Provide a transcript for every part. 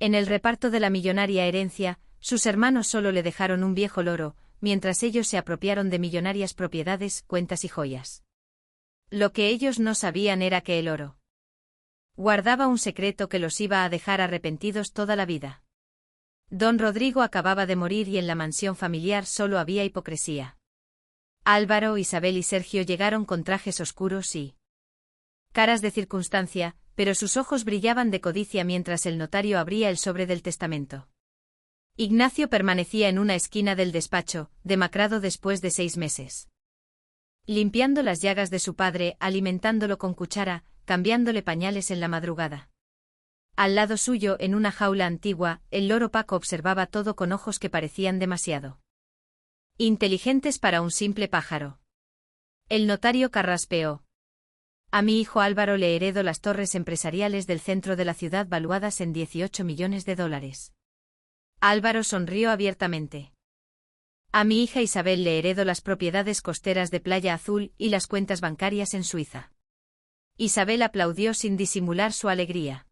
En el reparto de la millonaria herencia, sus hermanos solo le dejaron un viejo loro, mientras ellos se apropiaron de millonarias propiedades, cuentas y joyas. Lo que ellos no sabían era que el oro guardaba un secreto que los iba a dejar arrepentidos toda la vida. Don Rodrigo acababa de morir y en la mansión familiar solo había hipocresía. Álvaro, Isabel y Sergio llegaron con trajes oscuros y caras de circunstancia, pero sus ojos brillaban de codicia mientras el notario abría el sobre del testamento. Ignacio permanecía en una esquina del despacho, demacrado después de 6 meses. Limpiando las llagas de su padre, alimentándolo con cuchara, cambiándole pañales en la madrugada. Al lado suyo, en una jaula antigua, el loro Paco observaba todo con ojos que parecían demasiado inteligentes para un simple pájaro. El notario carraspeó. A mi hijo Álvaro le heredo las torres empresariales del centro de la ciudad valuadas en $18 millones. Álvaro sonrió abiertamente. A mi hija Isabel le heredo las propiedades costeras de Playa Azul y las cuentas bancarias en Suiza. Isabel aplaudió sin disimular su alegría.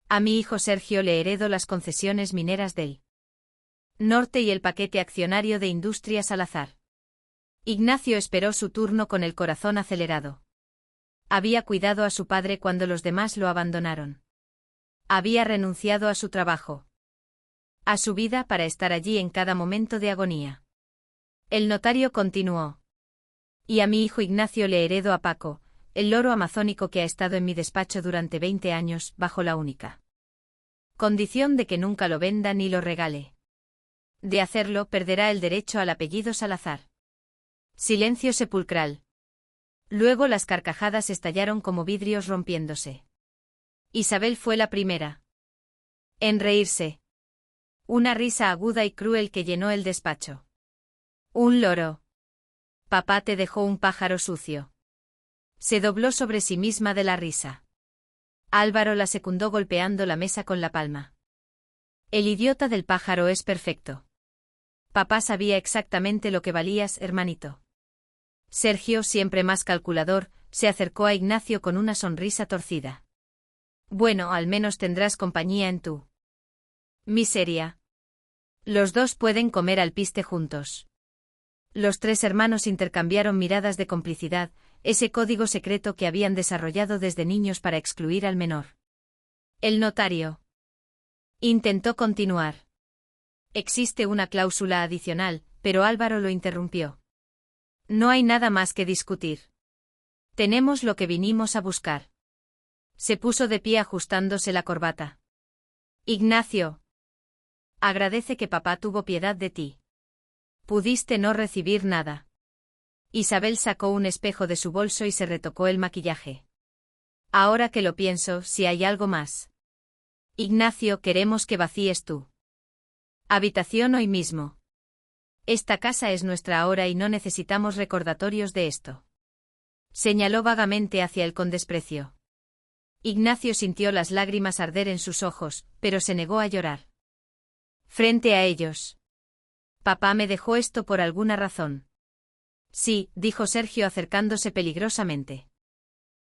A mi hijo Sergio le heredo las concesiones mineras del norte y el paquete accionario de Industrias Salazar. Ignacio esperó su turno con el corazón acelerado. Había cuidado a su padre cuando los demás lo abandonaron. Había renunciado a su trabajo, a su vida para estar allí en cada momento de agonía. El notario continuó. Y a mi hijo Ignacio le heredo a Paco, el loro amazónico que ha estado en mi despacho durante 20 años, bajo la única condición de que nunca lo venda ni lo regale. De hacerlo, perderá el derecho al apellido Salazar. Silencio sepulcral. Luego las carcajadas estallaron como vidrios rompiéndose. Isabel fue la primera en reírse. Una risa aguda y cruel que llenó el despacho. Un loro. Papá te dejó un pájaro sucio. Se dobló sobre sí misma de la risa. Álvaro la secundó golpeando la mesa con la palma. El idiota del pájaro es perfecto. Papá sabía exactamente lo que valías, hermanito. Sergio, siempre más calculador, se acercó a Ignacio con una sonrisa torcida. Bueno, al menos tendrás compañía en tu miseria. Los dos pueden comer alpiste juntos. Los 3 hermanos intercambiaron miradas de complicidad, ese código secreto que habían desarrollado desde niños para excluir al menor. El notario intentó continuar. Existe una cláusula adicional, pero Álvaro lo interrumpió. No hay nada más que discutir. Tenemos lo que vinimos a buscar. Se puso de pie ajustándose la corbata. Ignacio. Agradece que papá tuvo piedad de ti. Pudiste no recibir nada. Isabel sacó un espejo de su bolso y se retocó el maquillaje. Ahora que lo pienso, si hay algo más. Ignacio, queremos que vacíes tu habitación hoy mismo. Esta casa es nuestra ahora y no necesitamos recordatorios de esto. Señaló vagamente hacia él con desprecio. Ignacio sintió las lágrimas arder en sus ojos, pero se negó a llorar. Frente a ellos. Papá me dejó esto por alguna razón. Sí, dijo Sergio acercándose peligrosamente.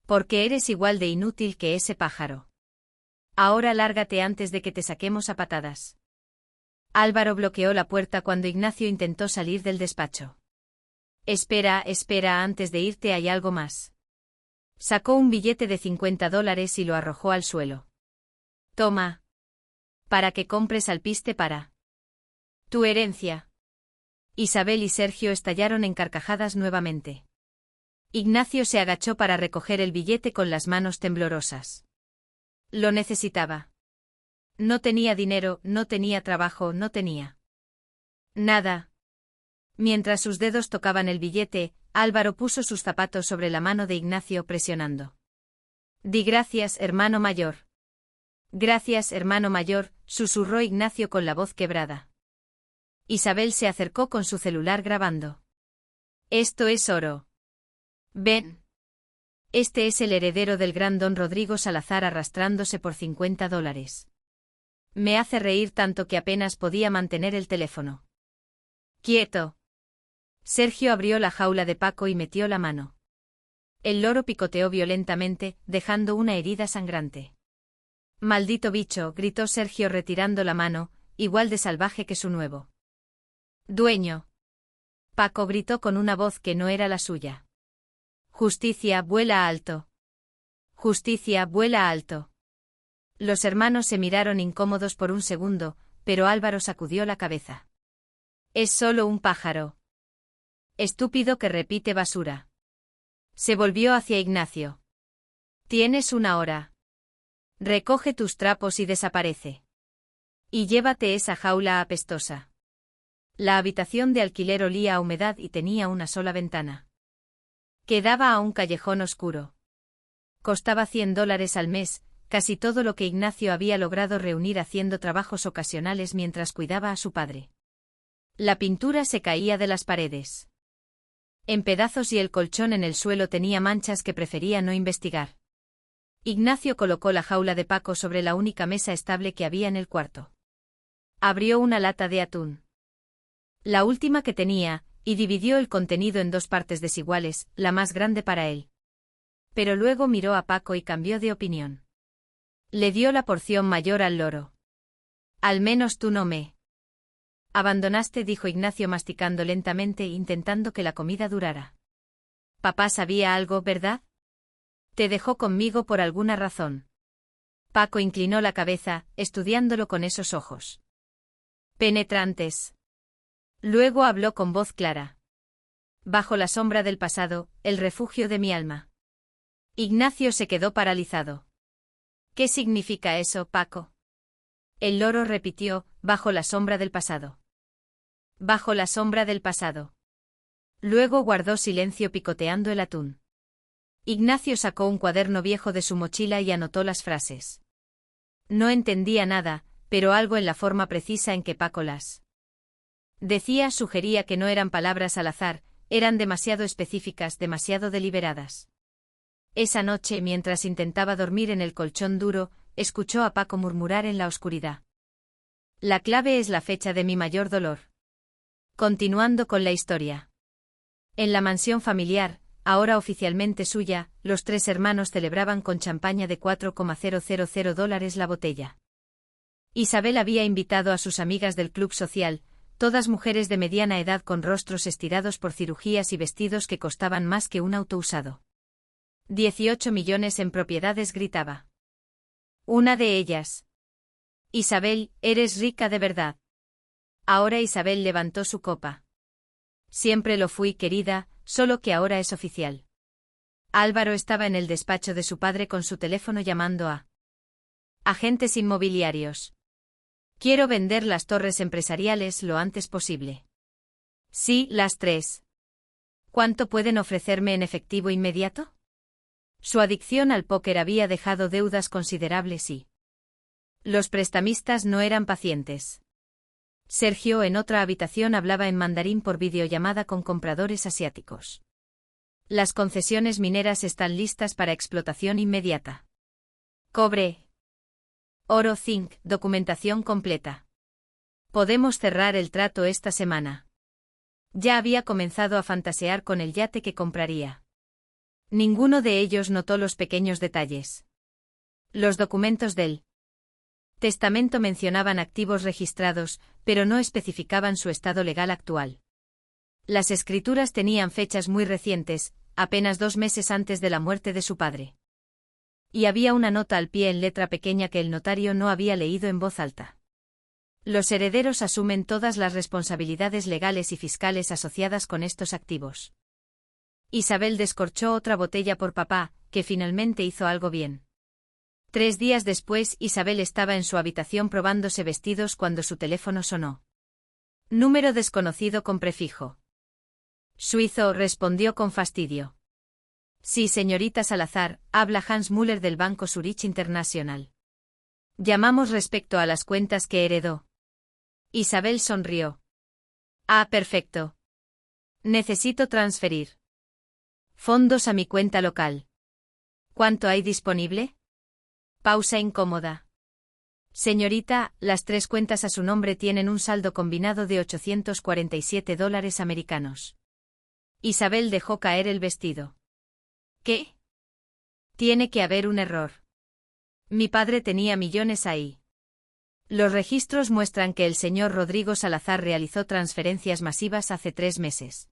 Porque eres igual de inútil que ese pájaro. Ahora lárgate antes de que te saquemos a patadas. Álvaro bloqueó la puerta cuando Ignacio intentó salir del despacho. Espera, antes de irte hay algo más. Sacó un billete de $50 y lo arrojó al suelo. Toma. Para que compres alpiste para tu herencia. Isabel y Sergio estallaron en carcajadas nuevamente. Ignacio se agachó para recoger el billete con las manos temblorosas. Lo necesitaba. No tenía dinero, no tenía trabajo, no tenía nada. Mientras sus dedos tocaban el billete, Álvaro puso sus zapatos sobre la mano de Ignacio presionando. Di gracias, hermano mayor. Gracias, hermano mayor, susurró Ignacio con la voz quebrada. Isabel se acercó con su celular grabando. Esto es oro. Ven. Este es el heredero del gran don Rodrigo Salazar arrastrándose por $50. Me hace reír tanto que apenas podía mantener el teléfono. Quieto. Sergio abrió la jaula de Paco y metió la mano. El loro picoteó violentamente, dejando una herida sangrante. Maldito bicho, gritó Sergio retirando la mano, igual de salvaje que su nuevo dueño. Paco gritó con una voz que no era la suya. Justicia, vuela alto. Justicia, vuela alto. Los hermanos se miraron incómodos por un segundo, pero Álvaro sacudió la cabeza. Es solo un pájaro. Estúpido que repite basura. Se volvió hacia Ignacio. Tienes una hora. Recoge tus trapos y desaparece. Y llévate esa jaula apestosa. La habitación de alquiler olía a humedad y tenía una sola ventana. Quedaba a un callejón oscuro. Costaba $100 al mes, casi todo lo que Ignacio había logrado reunir haciendo trabajos ocasionales mientras cuidaba a su padre. La pintura se caía de las paredes en pedazos y el colchón en el suelo tenía manchas que prefería no investigar. Ignacio colocó la jaula de Paco sobre la única mesa estable que había en el cuarto. Abrió una lata de atún. La última que tenía, y dividió el contenido en 2 partes desiguales, la más grande para él. Pero luego miró a Paco y cambió de opinión. Le dio la porción mayor al loro. Al menos tú no me abandonaste, dijo Ignacio masticando lentamente intentando que la comida durara. Papá sabía algo, ¿verdad? Te dejó conmigo por alguna razón. Paco inclinó la cabeza, estudiándolo con esos ojos penetrantes. Luego habló con voz clara. Bajo la sombra del pasado, el refugio de mi alma. Ignacio se quedó paralizado. ¿Qué significa eso, Paco? El loro repitió, bajo la sombra del pasado. Bajo la sombra del pasado. Luego guardó silencio picoteando el atún. Ignacio sacó un cuaderno viejo de su mochila y anotó las frases. No entendía nada, pero algo en la forma precisa en que Paco las decía sugería que no eran palabras al azar, eran demasiado específicas, demasiado deliberadas. Esa noche, mientras intentaba dormir en el colchón duro, escuchó a Paco murmurar en la oscuridad. La clave es la fecha de mi mayor dolor. Continuando con la historia. En la mansión familiar, ahora oficialmente suya, los 3 hermanos celebraban con champaña de $4,000 la botella. Isabel había invitado a sus amigas del club social, todas mujeres de mediana edad con rostros estirados por cirugías y vestidos que costaban más que un auto usado. 18 millones en propiedades, gritaba. Una de ellas. Isabel, eres rica de verdad. Ahora Isabel levantó su copa. Siempre lo fui, querida, solo que ahora es oficial. Álvaro estaba en el despacho de su padre con su teléfono llamando a agentes inmobiliarios. Quiero vender las torres empresariales lo antes posible. Sí, las 3. ¿Cuánto pueden ofrecerme en efectivo inmediato? Su adicción al póker había dejado deudas considerables y los prestamistas no eran pacientes. Sergio en otra habitación hablaba en mandarín por videollamada con compradores asiáticos. Las concesiones mineras están listas para explotación inmediata. Cobre. Oro, zinc, documentación completa. Podemos cerrar el trato esta semana. Ya había comenzado a fantasear con el yate que compraría. Ninguno de ellos notó los pequeños detalles. Los documentos del testamento mencionaban activos registrados, pero no especificaban su estado legal actual. Las escrituras tenían fechas muy recientes, apenas 2 meses antes de la muerte de su padre. Y había una nota al pie en letra pequeña que el notario no había leído en voz alta. Los herederos asumen todas las responsabilidades legales y fiscales asociadas con estos activos. Isabel descorchó otra botella por papá, que finalmente hizo algo bien. 3 días después, Isabel estaba en su habitación probándose vestidos cuando su teléfono sonó. Número desconocido con prefijo suizo, respondió con fastidio. Sí, señorita Salazar, habla Hans Müller del Banco Zurich International. Llamamos respecto a las cuentas que heredó. Isabel sonrió. Ah, perfecto. Necesito transferir fondos a mi cuenta local. ¿Cuánto hay disponible? Pausa incómoda. Señorita, las 3 cuentas a su nombre tienen un saldo combinado de $847 americanos. Isabel dejó caer el vestido. ¿Qué? Tiene que haber un error. Mi padre tenía millones ahí. Los registros muestran que el señor Rodrigo Salazar realizó transferencias masivas hace 3 meses.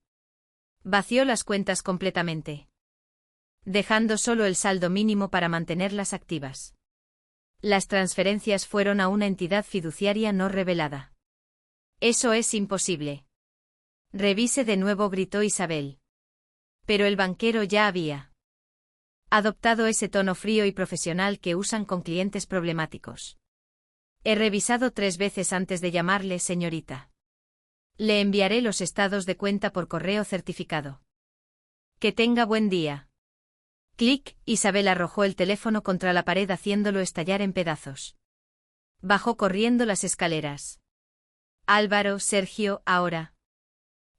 Vació las cuentas completamente, dejando solo el saldo mínimo para mantenerlas activas. Las transferencias fueron a una entidad fiduciaria no revelada. Eso es imposible. Revise de nuevo, gritó Isabel. Pero el banquero ya había adoptado ese tono frío y profesional que usan con clientes problemáticos. He revisado 3 veces antes de llamarle, señorita. Le enviaré los estados de cuenta por correo certificado. Que tenga buen día. Clic, Isabel arrojó el teléfono contra la pared haciéndolo estallar en pedazos. Bajó corriendo las escaleras. Álvaro, Sergio, ahora.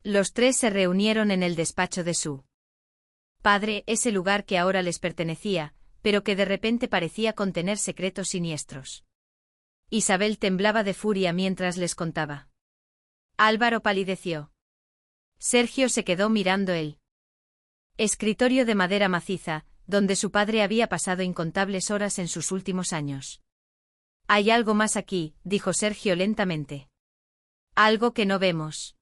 Los 3 se reunieron en el despacho de su padre, ese lugar que ahora les pertenecía, pero que de repente parecía contener secretos siniestros. Isabel temblaba de furia mientras les contaba. Álvaro palideció. Sergio se quedó mirando el escritorio de madera maciza, donde su padre había pasado incontables horas en sus últimos años. Hay algo más aquí, dijo Sergio lentamente. Algo que no vemos.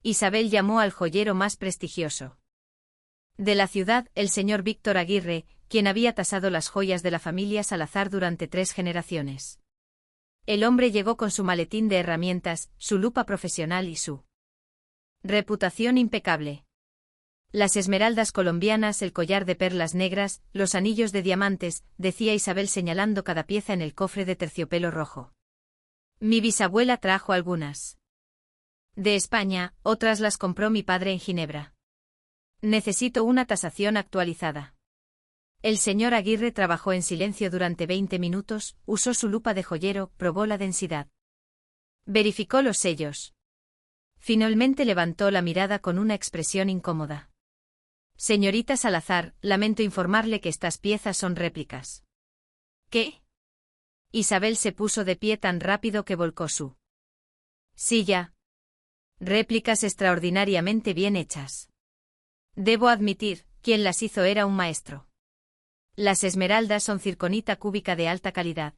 Isabel llamó al joyero más prestigioso de la ciudad, el señor Víctor Aguirre, quien había tasado las joyas de la familia Salazar durante 3 generaciones. El hombre llegó con su maletín de herramientas, su lupa profesional y su reputación impecable. Las esmeraldas colombianas, el collar de perlas negras, los anillos de diamantes, decía Isabel señalando cada pieza en el cofre de terciopelo rojo. Mi bisabuela trajo algunas de España, otras las compró mi padre en Ginebra. Necesito una tasación actualizada. El señor Aguirre trabajó en silencio durante 20 minutos, usó su lupa de joyero, probó la densidad. Verificó los sellos. Finalmente levantó la mirada con una expresión incómoda. Señorita Salazar, lamento informarle que estas piezas son réplicas. ¿Qué? Isabel se puso de pie tan rápido que volcó su silla. Réplicas extraordinariamente bien hechas. Debo admitir, quien las hizo era un maestro. Las esmeraldas son circonita cúbica de alta calidad.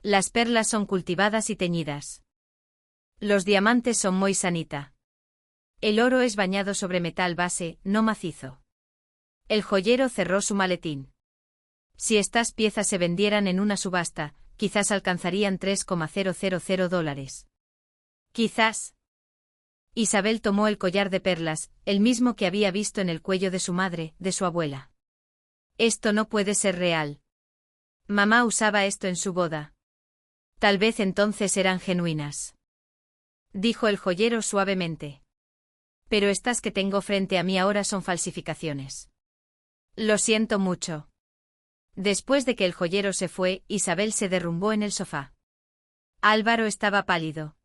Las perlas son cultivadas y teñidas. Los diamantes son moisanita. El oro es bañado sobre metal base, no macizo. El joyero cerró su maletín. Si estas piezas se vendieran en una subasta, quizás alcanzarían $3,000. Quizás. Isabel tomó el collar de perlas, el mismo que había visto en el cuello de su madre, de su abuela. Esto no puede ser real. Mamá usaba esto en su boda. Tal vez entonces eran genuinas. Dijo el joyero suavemente. Pero estas que tengo frente a mí ahora son falsificaciones. Lo siento mucho. Después de que el joyero se fue, Isabel se derrumbó en el sofá. Álvaro estaba pálido.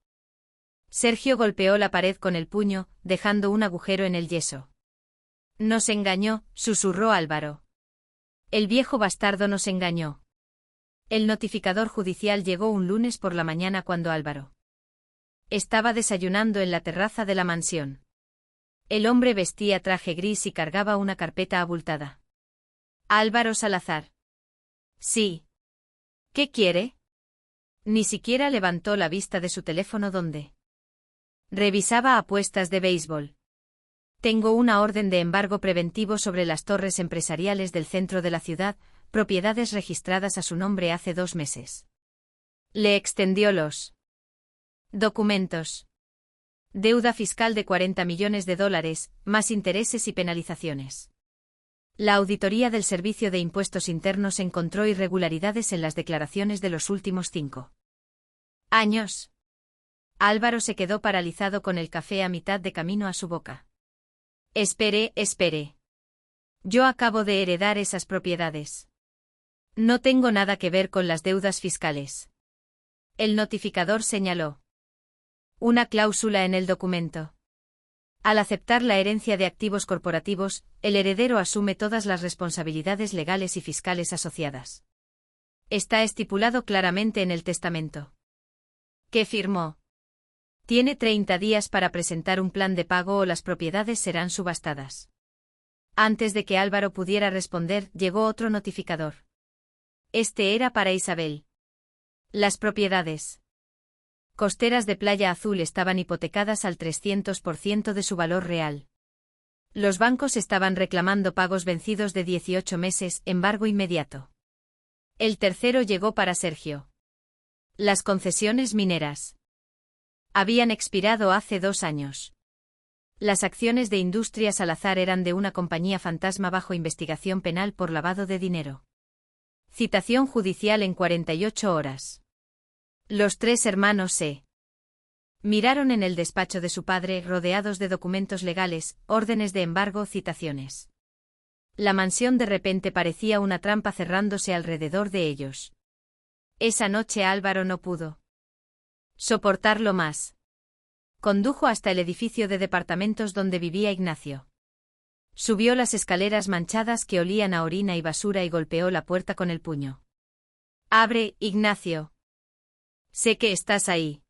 Sergio golpeó la pared con el puño, dejando un agujero en el yeso. Nos engañó, susurró Álvaro. El viejo bastardo nos engañó. El notificador judicial llegó un lunes por la mañana cuando Álvaro estaba desayunando en la terraza de la mansión. El hombre vestía traje gris y cargaba una carpeta abultada. Álvaro Salazar. Sí. ¿Qué quiere? Ni siquiera levantó la vista de su teléfono donde revisaba apuestas de béisbol. Tengo una orden de embargo preventivo sobre las torres empresariales del centro de la ciudad, propiedades registradas a su nombre hace 2 meses. Le extendió los documentos. Deuda fiscal de $40 millones, más intereses y penalizaciones. La auditoría del Servicio de Impuestos Internos encontró irregularidades en las declaraciones de los últimos 5 años. Álvaro se quedó paralizado con el café a mitad de camino a su boca. Espere. Yo acabo de heredar esas propiedades. No tengo nada que ver con las deudas fiscales. El notificador señaló una cláusula en el documento. Al aceptar la herencia de activos corporativos, el heredero asume todas las responsabilidades legales y fiscales asociadas. Está estipulado claramente en el testamento. ¿Qué firmó? Tiene 30 días para presentar un plan de pago o las propiedades serán subastadas. Antes de que Álvaro pudiera responder, llegó otro notificador. Este era para Isabel. Las propiedades costeras de Playa Azul estaban hipotecadas al 300% de su valor real. Los bancos estaban reclamando pagos vencidos de 18 meses, embargo inmediato. El tercero llegó para Sergio. Las concesiones mineras habían expirado hace 2 años. Las acciones de Industria Salazar eran de una compañía fantasma bajo investigación penal por lavado de dinero. Citación judicial en 48 horas. Los 3 hermanos se miraron en el despacho de su padre, rodeados de documentos legales, órdenes de embargo, citaciones. La mansión de repente parecía una trampa cerrándose alrededor de ellos. Esa noche Álvaro no pudo soportarlo más. Condujo hasta el edificio de departamentos donde vivía Ignacio. Subió las escaleras manchadas que olían a orina y basura y golpeó la puerta con el puño. «Abre, Ignacio. Sé que estás ahí».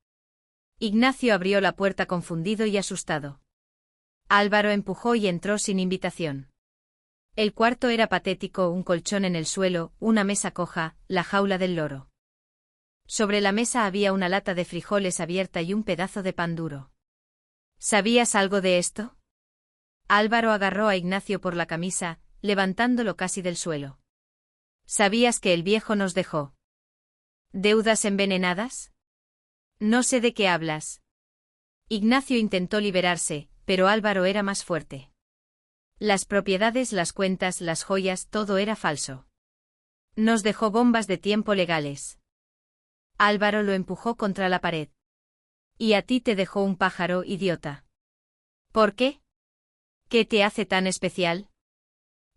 Ignacio abrió la puerta confundido y asustado. Álvaro empujó y entró sin invitación. El cuarto era patético: un colchón en el suelo, una mesa coja, la jaula del loro. Sobre la mesa había una lata de frijoles abierta y un pedazo de pan duro. ¿Sabías algo de esto? Álvaro agarró a Ignacio por la camisa, levantándolo casi del suelo. ¿Sabías que el viejo nos dejó deudas envenenadas? No sé de qué hablas. Ignacio intentó liberarse, pero Álvaro era más fuerte. Las propiedades, las cuentas, las joyas, todo era falso. Nos dejó bombas de tiempo legales. Álvaro lo empujó contra la pared. Y a ti te dejó un pájaro, idiota. ¿Por qué? ¿Qué te hace tan especial?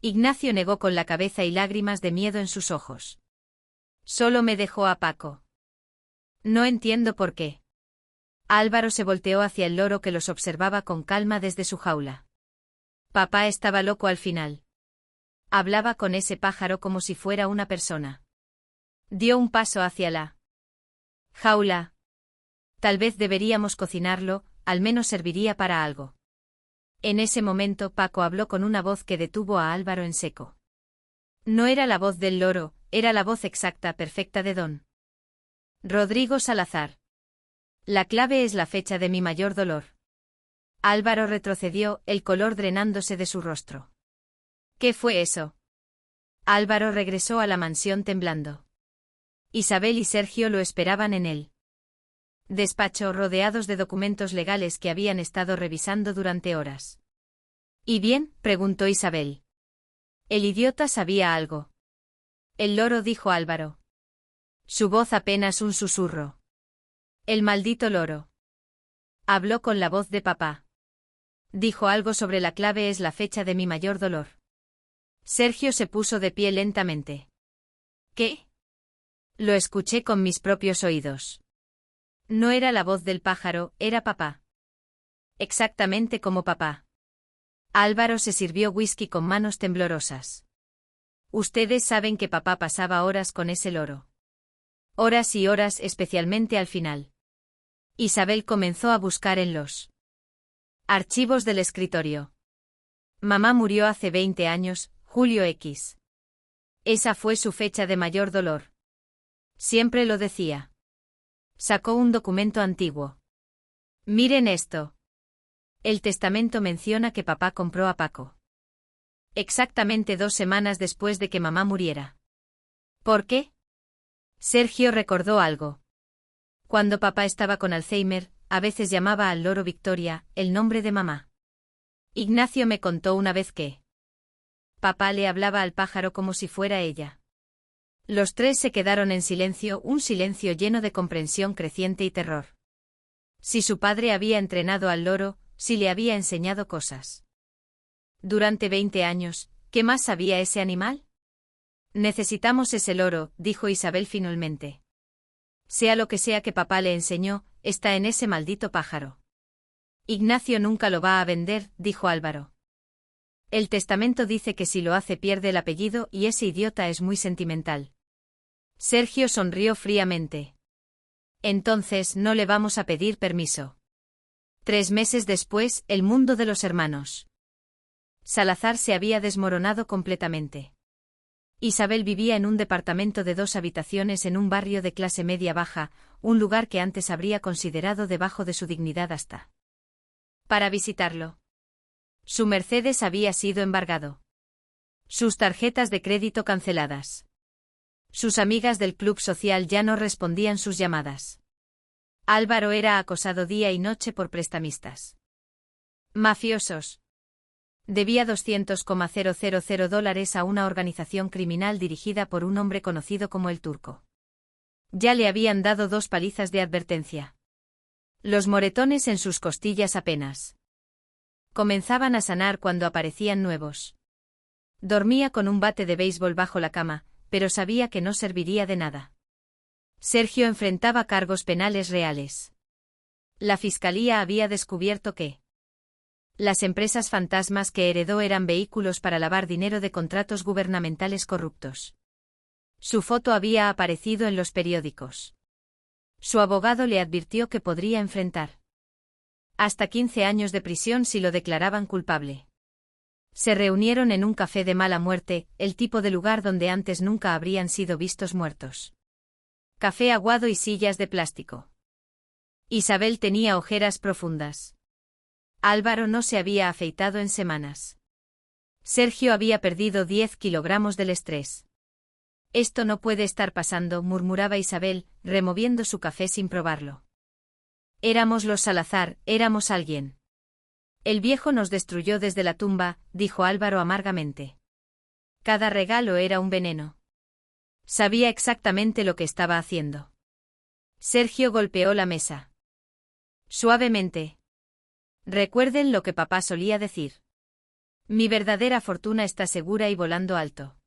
Ignacio negó con la cabeza y lágrimas de miedo en sus ojos. Solo me dejó a Paco. No entiendo por qué. Álvaro se volteó hacia el loro que los observaba con calma desde su jaula. Papá estaba loco al final. Hablaba con ese pájaro como si fuera una persona. Dio un paso hacia la jaula. Tal vez deberíamos cocinarlo, al menos serviría para algo. En ese momento Paco habló con una voz que detuvo a Álvaro en seco. No era la voz del loro, era la voz exacta, perfecta de don Rodrigo Salazar. La clave es la fecha de mi mayor dolor. Álvaro retrocedió, el color drenándose de su rostro. ¿Qué fue eso? Álvaro regresó a la mansión temblando. Isabel y Sergio lo esperaban en el despacho, rodeados de documentos legales que habían estado revisando durante horas. ¿Y bien?, preguntó Isabel. El idiota sabía algo. El loro, dijo Álvaro. Su voz apenas un susurro. El maldito loro. Habló con la voz de papá. Dijo algo sobre la clave es la fecha de mi mayor dolor. Sergio se puso de pie lentamente. ¿Qué? Lo escuché con mis propios oídos. No era la voz del pájaro, era papá. Exactamente como papá. Álvaro se sirvió whisky con manos temblorosas. Ustedes saben que papá pasaba horas con ese loro. Horas y horas, especialmente al final. Isabel comenzó a buscar en los archivos del escritorio. Mamá murió hace 20 años, Julio X. Esa fue su fecha de mayor dolor. Siempre lo decía. Sacó un documento antiguo. Miren esto. El testamento menciona que papá compró a Paco. Exactamente 2 semanas después de que mamá muriera. ¿Por qué? Sergio recordó algo. Cuando papá estaba con Alzheimer, a veces llamaba al loro Victoria, el nombre de mamá. Ignacio me contó una vez que papá le hablaba al pájaro como si fuera ella. Los 3 se quedaron en silencio, un silencio lleno de comprensión creciente y terror. Si su padre había entrenado al loro, si le había enseñado cosas. Durante 20 años, ¿qué más sabía ese animal? Necesitamos ese loro, dijo Isabel finalmente. Sea lo que sea que papá le enseñó, está en ese maldito pájaro. Ignacio nunca lo va a vender, dijo Álvaro. El testamento dice que si lo hace pierde el apellido y ese idiota es muy sentimental. Sergio sonrió fríamente. Entonces no le vamos a pedir permiso. 3 meses después, el mundo de los hermanos Salazar se había desmoronado completamente. Isabel vivía en un departamento de 2 habitaciones en un barrio de clase media-baja, un lugar que antes habría considerado debajo de su dignidad hasta para visitarlo. Su Mercedes había sido embargado. Sus tarjetas de crédito canceladas. Sus amigas del club social ya no respondían sus llamadas. Álvaro era acosado día y noche por prestamistas mafiosos. Debía $200,000 a una organización criminal dirigida por un hombre conocido como el Turco. Ya le habían dado 2 palizas de advertencia. Los moretones en sus costillas apenas comenzaban a sanar cuando aparecían nuevos. Dormía con un bate de béisbol bajo la cama, pero sabía que no serviría de nada. Sergio enfrentaba cargos penales reales. La fiscalía había descubierto que las empresas fantasmas que heredó eran vehículos para lavar dinero de contratos gubernamentales corruptos. Su foto había aparecido en los periódicos. Su abogado le advirtió que podría enfrentar hasta 15 años de prisión si lo declaraban culpable. Se reunieron en un café de mala muerte, el tipo de lugar donde antes nunca habrían sido vistos muertos. Café aguado y sillas de plástico. Isabel tenía ojeras profundas. Álvaro no se había afeitado en semanas. Sergio había perdido 10 kilogramos del estrés. Esto no puede estar pasando, murmuraba Isabel, removiendo su café sin probarlo. Éramos los Salazar, éramos alguien. El viejo nos destruyó desde la tumba, dijo Álvaro amargamente. Cada regalo era un veneno. Sabía exactamente lo que estaba haciendo. Sergio golpeó la mesa. Suavemente. Recuerden lo que papá solía decir. Mi verdadera fortuna está segura y volando alto.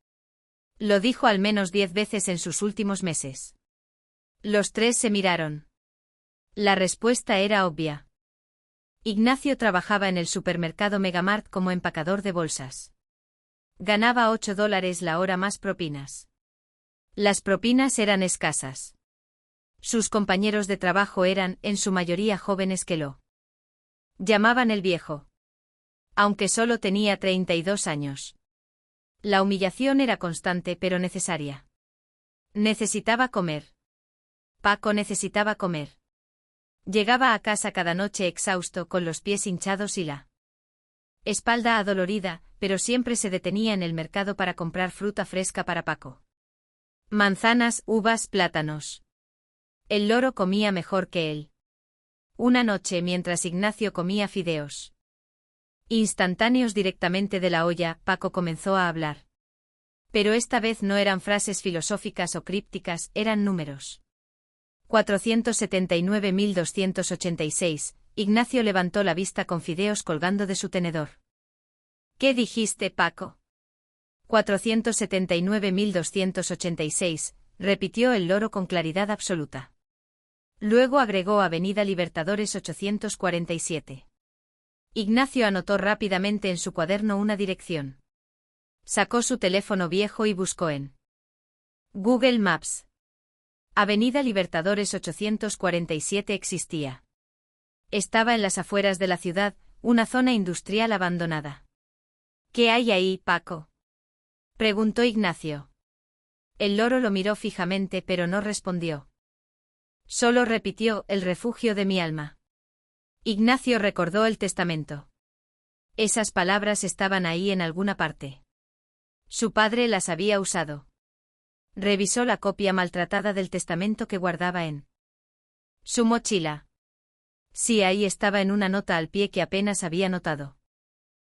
Lo dijo al menos 10 veces en sus últimos meses. Los 3 se miraron. La respuesta era obvia. Ignacio trabajaba en el supermercado Megamart como empacador de bolsas. Ganaba $8 la hora más propinas. Las propinas eran escasas. Sus compañeros de trabajo eran, en su mayoría jóvenes que lo llamaban el viejo. Aunque solo tenía 32 años. La humillación era constante pero necesaria. Necesitaba comer. Paco necesitaba comer. Llegaba a casa cada noche exhausto con los pies hinchados y la espalda adolorida, pero siempre se detenía en el mercado para comprar fruta fresca para Paco. Manzanas, uvas, plátanos. El loro comía mejor que él. Una noche mientras Ignacio comía fideos instantáneos directamente de la olla, Paco comenzó a hablar. Pero esta vez no eran frases filosóficas o crípticas, eran números. 479.286, Ignacio levantó la vista con fideos colgando de su tenedor. ¿Qué dijiste, Paco? 479.286, repitió el loro con claridad absoluta. Luego agregó Avenida Libertadores 847. Ignacio anotó rápidamente en su cuaderno una dirección. Sacó su teléfono viejo y buscó en Google Maps. Avenida Libertadores 847 existía. Estaba en las afueras de la ciudad, una zona industrial abandonada. ¿Qué hay ahí, Paco? Preguntó Ignacio. El loro lo miró fijamente pero no respondió. Solo repitió, el refugio de mi alma. Ignacio recordó el testamento. Esas palabras estaban ahí en alguna parte. Su padre las había usado. Revisó la copia maltratada del testamento que guardaba en su mochila. Sí, ahí estaba en una nota al pie que apenas había notado.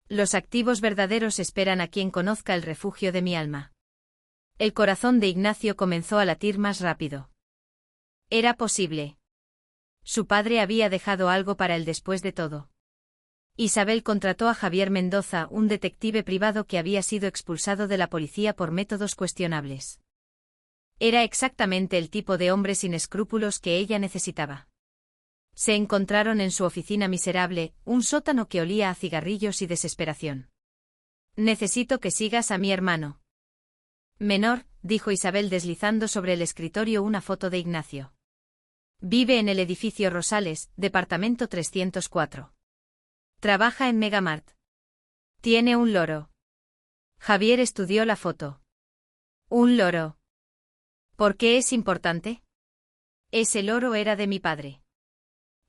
Los activos verdaderos esperan a quien conozca el refugio de mi alma. El corazón de Ignacio comenzó a latir más rápido. Era posible. Su padre había dejado algo para él después de todo. Isabel contrató a Javier Mendoza, un detective privado que había sido expulsado de la policía por métodos cuestionables. Era exactamente el tipo de hombre sin escrúpulos que ella necesitaba. Se encontraron en su oficina miserable, un sótano que olía a cigarrillos y desesperación. Necesito que sigas a mi hermano menor, dijo Isabel deslizando sobre el escritorio una foto de Ignacio. Vive en el edificio Rosales, departamento 304. Trabaja en Megamart. Tiene un loro. Javier estudió la foto. Un loro. ¿Por qué es importante? Ese loro era de mi padre.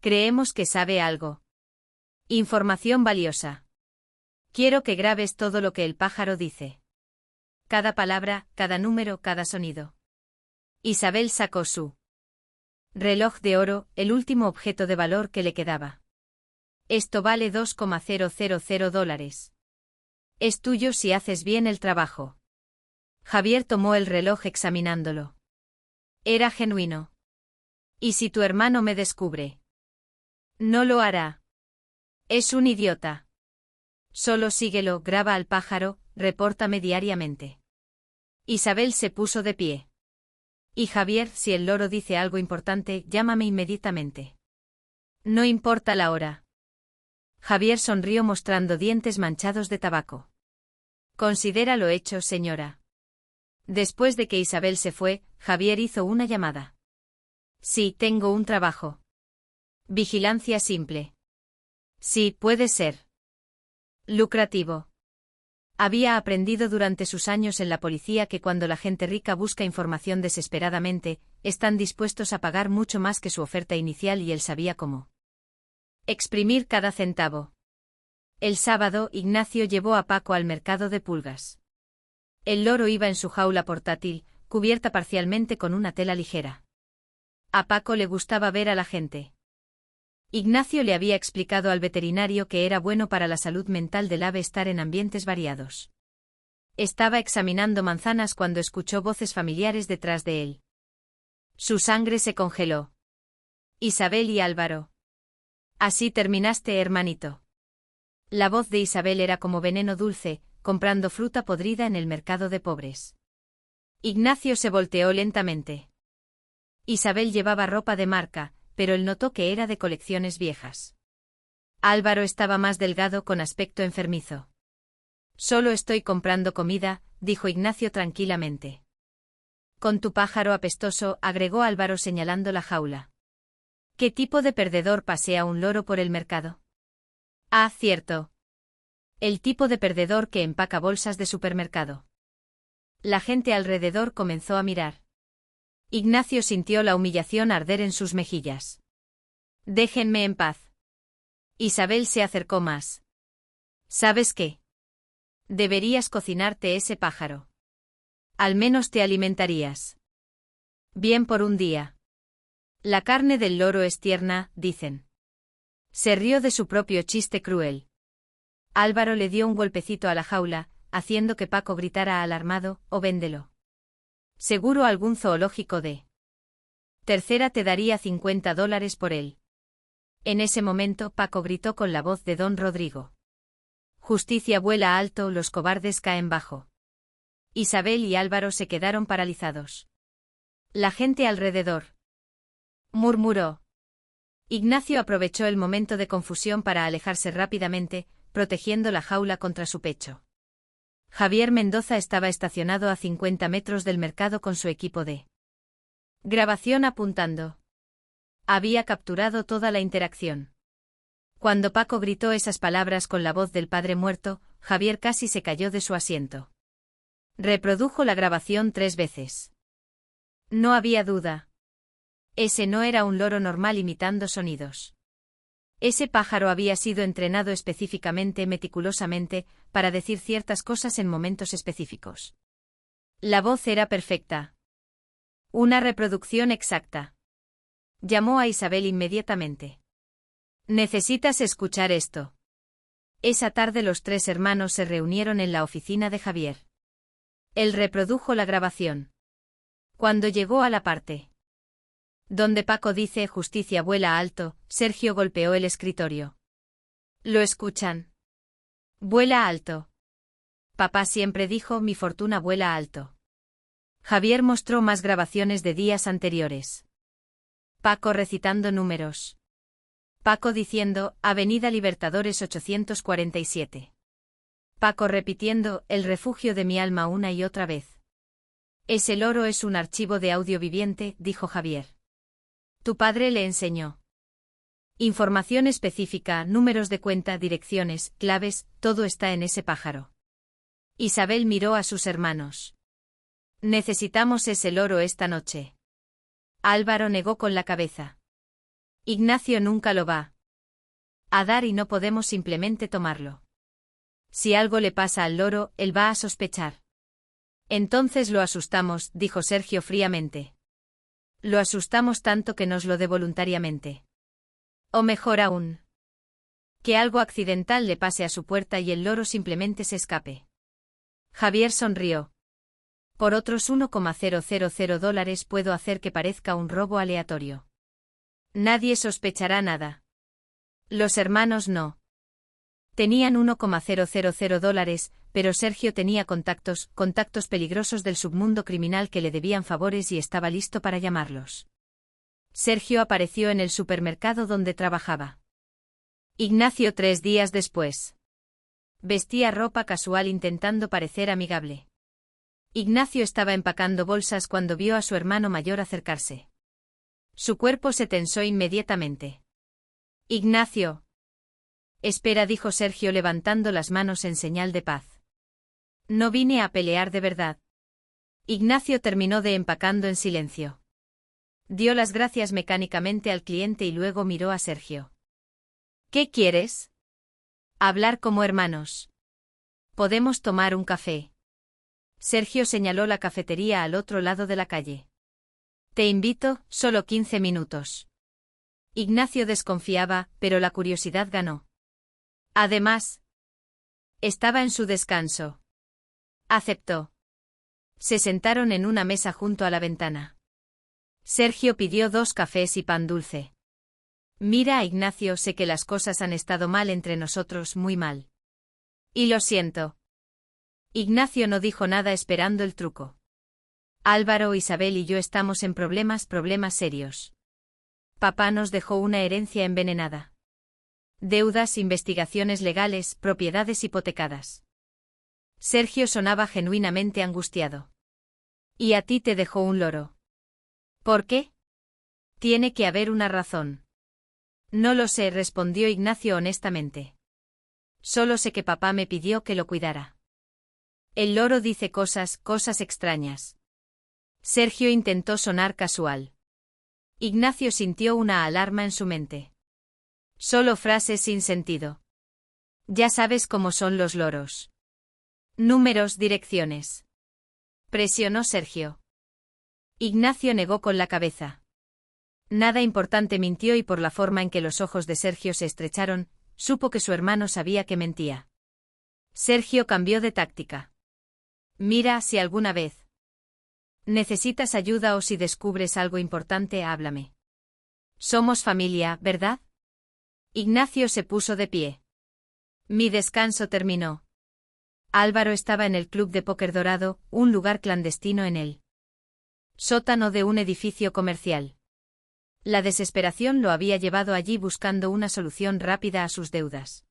Creemos que sabe algo. Información valiosa. Quiero que grabes todo lo que el pájaro dice. Cada palabra, cada número, cada sonido. Isabel sacó su reloj de oro, el último objeto de valor que le quedaba. Esto vale $2,000. Es tuyo si haces bien el trabajo. Javier tomó el reloj examinándolo. Era genuino. ¿Y si tu hermano me descubre? No lo hará. Es un idiota. Solo síguelo, graba al pájaro, repórtame diariamente. Isabel se puso de pie. Y Javier, si el loro dice algo importante, llámame inmediatamente. No importa la hora. Javier sonrió mostrando dientes manchados de tabaco. Considera lo hecho, señora. Después de que Isabel se fue, Javier hizo una llamada. Sí, tengo un trabajo. Vigilancia simple. Sí, puede ser. Lucrativo. Había aprendido durante sus años en la policía que cuando la gente rica busca información desesperadamente, están dispuestos a pagar mucho más que su oferta inicial y él sabía cómo exprimir cada centavo. El sábado, Ignacio llevó a Paco al mercado de pulgas. El loro iba en su jaula portátil, cubierta parcialmente con una tela ligera. A Paco le gustaba ver a la gente. Ignacio le había explicado al veterinario que era bueno para la salud mental del ave estar en ambientes variados. Estaba examinando manzanas cuando escuchó voces familiares detrás de él. Su sangre se congeló. Isabel y Álvaro. Así terminaste, hermanito. La voz de Isabel era como veneno dulce, comprando fruta podrida en el mercado de pobres. Ignacio se volteó lentamente. Isabel llevaba ropa de marca, pero él notó que era de colecciones viejas. Álvaro estaba más delgado con aspecto enfermizo. Solo estoy comprando comida, dijo Ignacio tranquilamente. Con tu pájaro apestoso, agregó Álvaro señalando la jaula. ¿Qué tipo de perdedor pasea un loro por el mercado? Ah, cierto. El tipo de perdedor que empaca bolsas de supermercado. La gente alrededor comenzó a mirar. Ignacio sintió la humillación arder en sus mejillas. Déjenme en paz. Isabel se acercó más. ¿Sabes qué? Deberías cocinarte ese pájaro. Al menos te alimentarías. Bien por un día. La carne del loro es tierna, dicen. Se rió de su propio chiste cruel. Álvaro le dio un golpecito a la jaula, haciendo que Paco gritara alarmado, «¡Oh, véndelo! Seguro algún zoológico de tercera te daría $50 por él». En ese momento Paco gritó con la voz de Don Rodrigo. Justicia vuela alto, los cobardes caen bajo. Isabel y Álvaro se quedaron paralizados. La gente alrededor murmuró. Ignacio aprovechó el momento de confusión para alejarse rápidamente, protegiendo la jaula contra su pecho. Javier Mendoza estaba estacionado a 50 metros del mercado con su equipo de grabación apuntando. Había capturado toda la interacción. Cuando Paco gritó esas palabras con la voz del padre muerto, Javier casi se cayó de su asiento. Reprodujo la grabación 3 veces. No había duda. Ese no era un loro normal imitando sonidos. Ese pájaro había sido entrenado específicamente, meticulosamente, para decir ciertas cosas en momentos específicos. La voz era perfecta. Una reproducción exacta. Llamó a Isabel inmediatamente. Necesitas escuchar esto. Esa tarde los 3 hermanos se reunieron en la oficina de Javier. Él reprodujo la grabación. Cuando llegó a la parte donde Paco dice justicia vuela alto, Sergio golpeó el escritorio. ¿Lo escuchan? Vuela alto. Papá siempre dijo mi fortuna vuela alto. Javier mostró más grabaciones de días anteriores. Paco recitando números. Paco diciendo, Avenida Libertadores 847. Paco repitiendo, el refugio de mi alma una y otra vez. Ese loro es un archivo de audio viviente, dijo Javier. Tu padre le enseñó. Información específica, números de cuenta, direcciones, claves, todo está en ese pájaro. Isabel miró a sus hermanos. Necesitamos ese loro esta noche. Álvaro negó con la cabeza. Ignacio nunca lo va a dar y no podemos simplemente tomarlo. Si algo le pasa al loro, él va a sospechar. Entonces lo asustamos, dijo Sergio fríamente. Lo asustamos tanto que nos lo dé voluntariamente. O mejor aún, que algo accidental le pase a su puerta y el loro simplemente se escape. Javier sonrió. Por otros $1,000 puedo hacer que parezca un robo aleatorio. Nadie sospechará nada. Los hermanos no. Tenían $1,000, pero Sergio tenía contactos peligrosos del submundo criminal que le debían favores y estaba listo para llamarlos. Sergio apareció en el supermercado donde trabajaba. Ignacio 3 días después. Vestía ropa casual intentando parecer amigable. Ignacio estaba empacando bolsas cuando vio a su hermano mayor acercarse. Su cuerpo se tensó inmediatamente. Ignacio. Espera, dijo Sergio levantando las manos en señal de paz. No vine a pelear de verdad. Ignacio terminó de empacando en silencio. Dio las gracias mecánicamente al cliente y luego miró a Sergio. ¿Qué quieres? Hablar como hermanos. Podemos tomar un café. Sergio señaló la cafetería al otro lado de la calle. Te invito, solo 15 minutos. Ignacio desconfiaba, pero la curiosidad ganó. Además, estaba en su descanso. Aceptó. Se sentaron en una mesa junto a la ventana. Sergio pidió 2 cafés y pan dulce. Mira, Ignacio, sé que las cosas han estado mal entre nosotros, muy mal. Y lo siento. Ignacio no dijo nada esperando el truco. Álvaro, Isabel y yo estamos en problemas serios. Papá nos dejó una herencia envenenada. Deudas, investigaciones legales, propiedades hipotecadas. Sergio sonaba genuinamente angustiado. Y a ti te dejó un loro. ¿Por qué? Tiene que haber una razón. No lo sé, respondió Ignacio honestamente. Solo sé que papá me pidió que lo cuidara. El loro dice cosas extrañas. Sergio intentó sonar casual. Ignacio sintió una alarma en su mente. Solo frases sin sentido. Ya sabes cómo son los loros. Números, direcciones. Presionó Sergio. Ignacio negó con la cabeza. Nada importante, mintió, y por la forma en que los ojos de Sergio se estrecharon, supo que su hermano sabía que mentía. Sergio cambió de táctica. Mira, si alguna vez necesitas ayuda o si descubres algo importante, háblame. Somos familia, ¿verdad? Ignacio se puso de pie. Mi descanso terminó. Álvaro estaba en el club de póker Dorado, un lugar clandestino en el sótano de un edificio comercial. La desesperación lo había llevado allí buscando una solución rápida a sus deudas.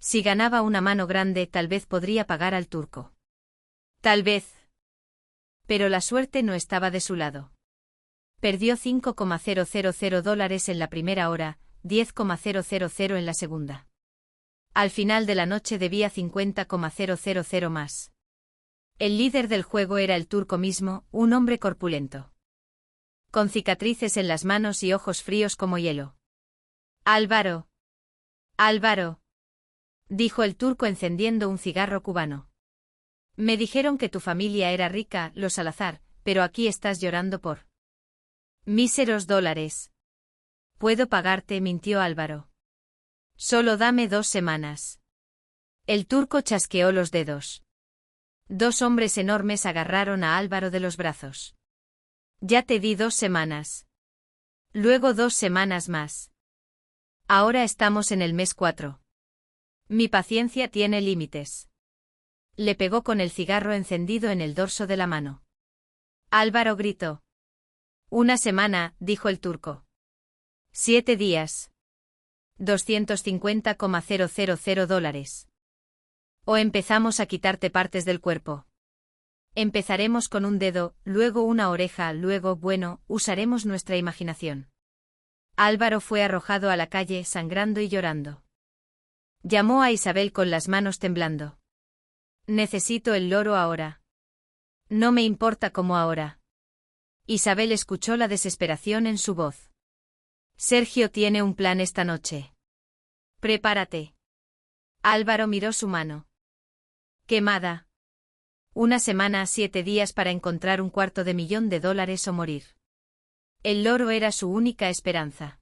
Si ganaba una mano grande, tal vez podría pagar al turco. Tal vez. Pero la suerte no estaba de su lado. Perdió $5,000 en la primera hora, 10,000 en la segunda. Al final de la noche debía 50,000 más. El líder del juego era el turco mismo, un hombre corpulento, con cicatrices en las manos y ojos fríos como hielo. Álvaro. Álvaro. Dijo el turco encendiendo un cigarro cubano. Me dijeron que tu familia era rica, los Salazar, pero aquí estás llorando por míseros dólares. Puedo pagarte, mintió Álvaro. Solo dame 2 semanas. El turco chasqueó los dedos. 2 hombres enormes agarraron a Álvaro de los brazos. Ya te di 2 semanas. Luego 2 semanas más. Ahora estamos en el mes 4. Mi paciencia tiene límites. Le pegó con el cigarro encendido en el dorso de la mano. Álvaro gritó. 1 semana, dijo el turco. 7 días. $250,000. O empezamos a quitarte partes del cuerpo. Empezaremos con un dedo, luego una oreja, luego, bueno, usaremos nuestra imaginación. Álvaro fue arrojado a la calle, sangrando y llorando. Llamó a Isabel con las manos temblando. Necesito el loro ahora. No me importa como ahora. Isabel escuchó la desesperación en su voz. Sergio tiene un plan esta noche. Prepárate. Álvaro miró su mano. Quemada. 1 semana, 7 días para encontrar $250,000 o morir. El loro era su única esperanza.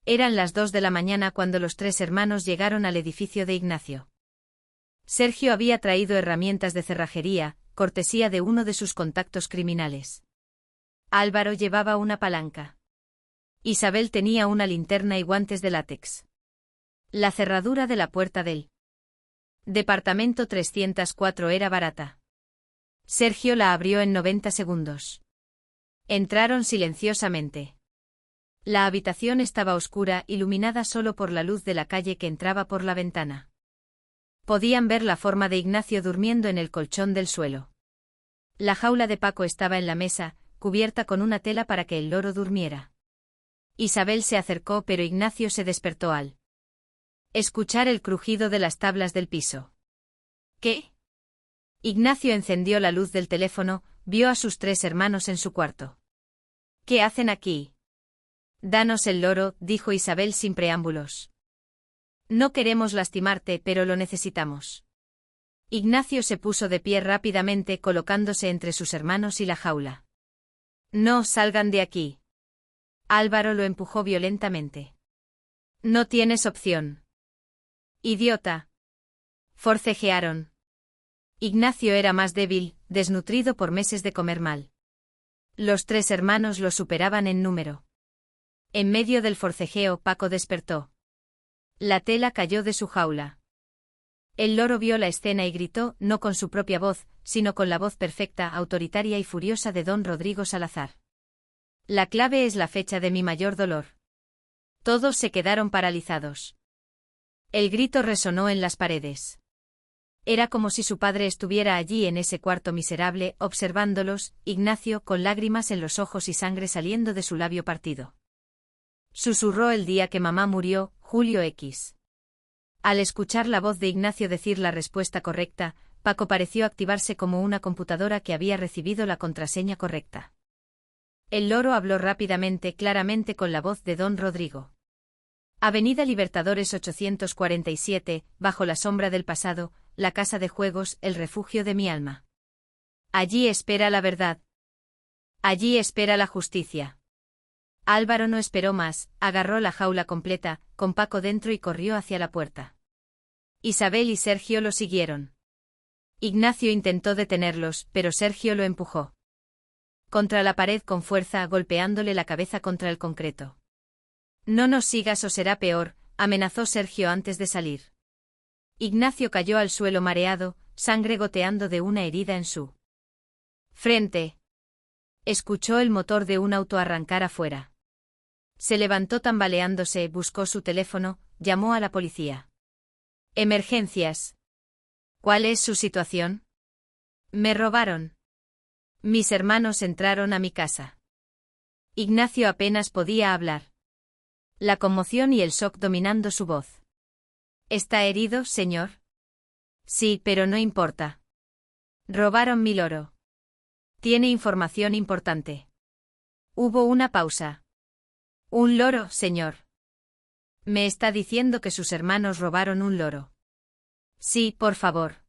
Eran las 2 de la mañana cuando los 3 hermanos llegaron al edificio de Ignacio. Sergio había traído herramientas de cerrajería, cortesía de uno de sus contactos criminales. Álvaro llevaba una palanca. Isabel tenía una linterna y guantes de látex. La cerradura de la puerta del departamento 304 era barata. Sergio la abrió en 90 segundos. Entraron silenciosamente. La habitación estaba oscura, iluminada solo por la luz de la calle que entraba por la ventana. Podían ver la forma de Ignacio durmiendo en el colchón del suelo. La jaula de Paco estaba en la mesa, cubierta con una tela para que el loro durmiera. Isabel se acercó, pero Ignacio se despertó al escuchar el crujido de las tablas del piso. ¿Qué? Ignacio encendió la luz del teléfono, vio a sus 3 hermanos en su cuarto. ¿Qué hacen aquí? Danos el loro, dijo Isabel sin preámbulos. No queremos lastimarte, pero lo necesitamos. Ignacio se puso de pie rápidamente, colocándose entre sus hermanos y la jaula. No salgan de aquí. Álvaro lo empujó violentamente. No tienes opción. Idiota. Forcejearon. Ignacio era más débil, desnutrido por meses de comer mal. Los 3 hermanos lo superaban en número. En medio del forcejeo, Paco despertó. La tela cayó de su jaula. El loro vio la escena y gritó, no con su propia voz, sino con la voz perfecta, autoritaria y furiosa de don Rodrigo Salazar. La clave es la fecha de mi mayor dolor. Todos se quedaron paralizados. El grito resonó en las paredes. Era como si su padre estuviera allí en ese cuarto miserable, observándolos, Ignacio con lágrimas en los ojos y sangre saliendo de su labio partido. Susurró el día que mamá murió, Julio X. Al escuchar la voz de Ignacio decir la respuesta correcta, Paco pareció activarse como una computadora que había recibido la contraseña correcta. El loro habló rápidamente, claramente con la voz de don Rodrigo. Avenida Libertadores 847, bajo la sombra del pasado, la casa de juegos, el refugio de mi alma. Allí espera la verdad. Allí espera la justicia. Álvaro no esperó más, agarró la jaula completa, con Paco dentro y corrió hacia la puerta. Isabel y Sergio lo siguieron. Ignacio intentó detenerlos, pero Sergio lo empujó contra la pared con fuerza, golpeándole la cabeza contra el concreto. No nos sigas o será peor, amenazó Sergio antes de salir. Ignacio cayó al suelo mareado, sangre goteando de una herida en su frente. Escuchó el motor de un auto arrancar afuera. Se levantó tambaleándose, buscó su teléfono, llamó a la policía. Emergencias. ¿Cuál es su situación? Me robaron. Mis hermanos entraron a mi casa. Ignacio apenas podía hablar. La conmoción y el shock dominando su voz. ¿Está herido, señor? Sí, pero no importa. Robaron mi loro. Tiene información importante. Hubo una pausa. Un loro, señor. Me está diciendo que sus hermanos robaron un loro. Sí, por favor.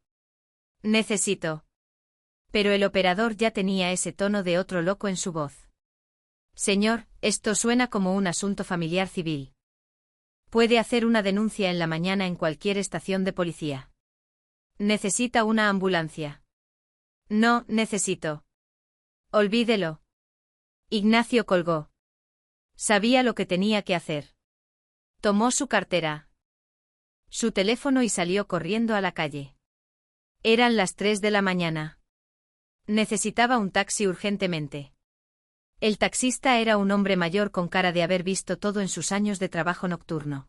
Necesito. Pero el operador ya tenía ese tono de otro loco en su voz. Señor, esto suena como un asunto familiar civil. Puede hacer una denuncia en la mañana en cualquier estación de policía. ¿Necesita una ambulancia? No, necesito. Olvídelo. Ignacio colgó. Sabía lo que tenía que hacer. Tomó su cartera, su teléfono y salió corriendo a la calle. Eran las 3 de la mañana. Necesitaba un taxi urgentemente. El taxista era un hombre mayor con cara de haber visto todo en sus años de trabajo nocturno.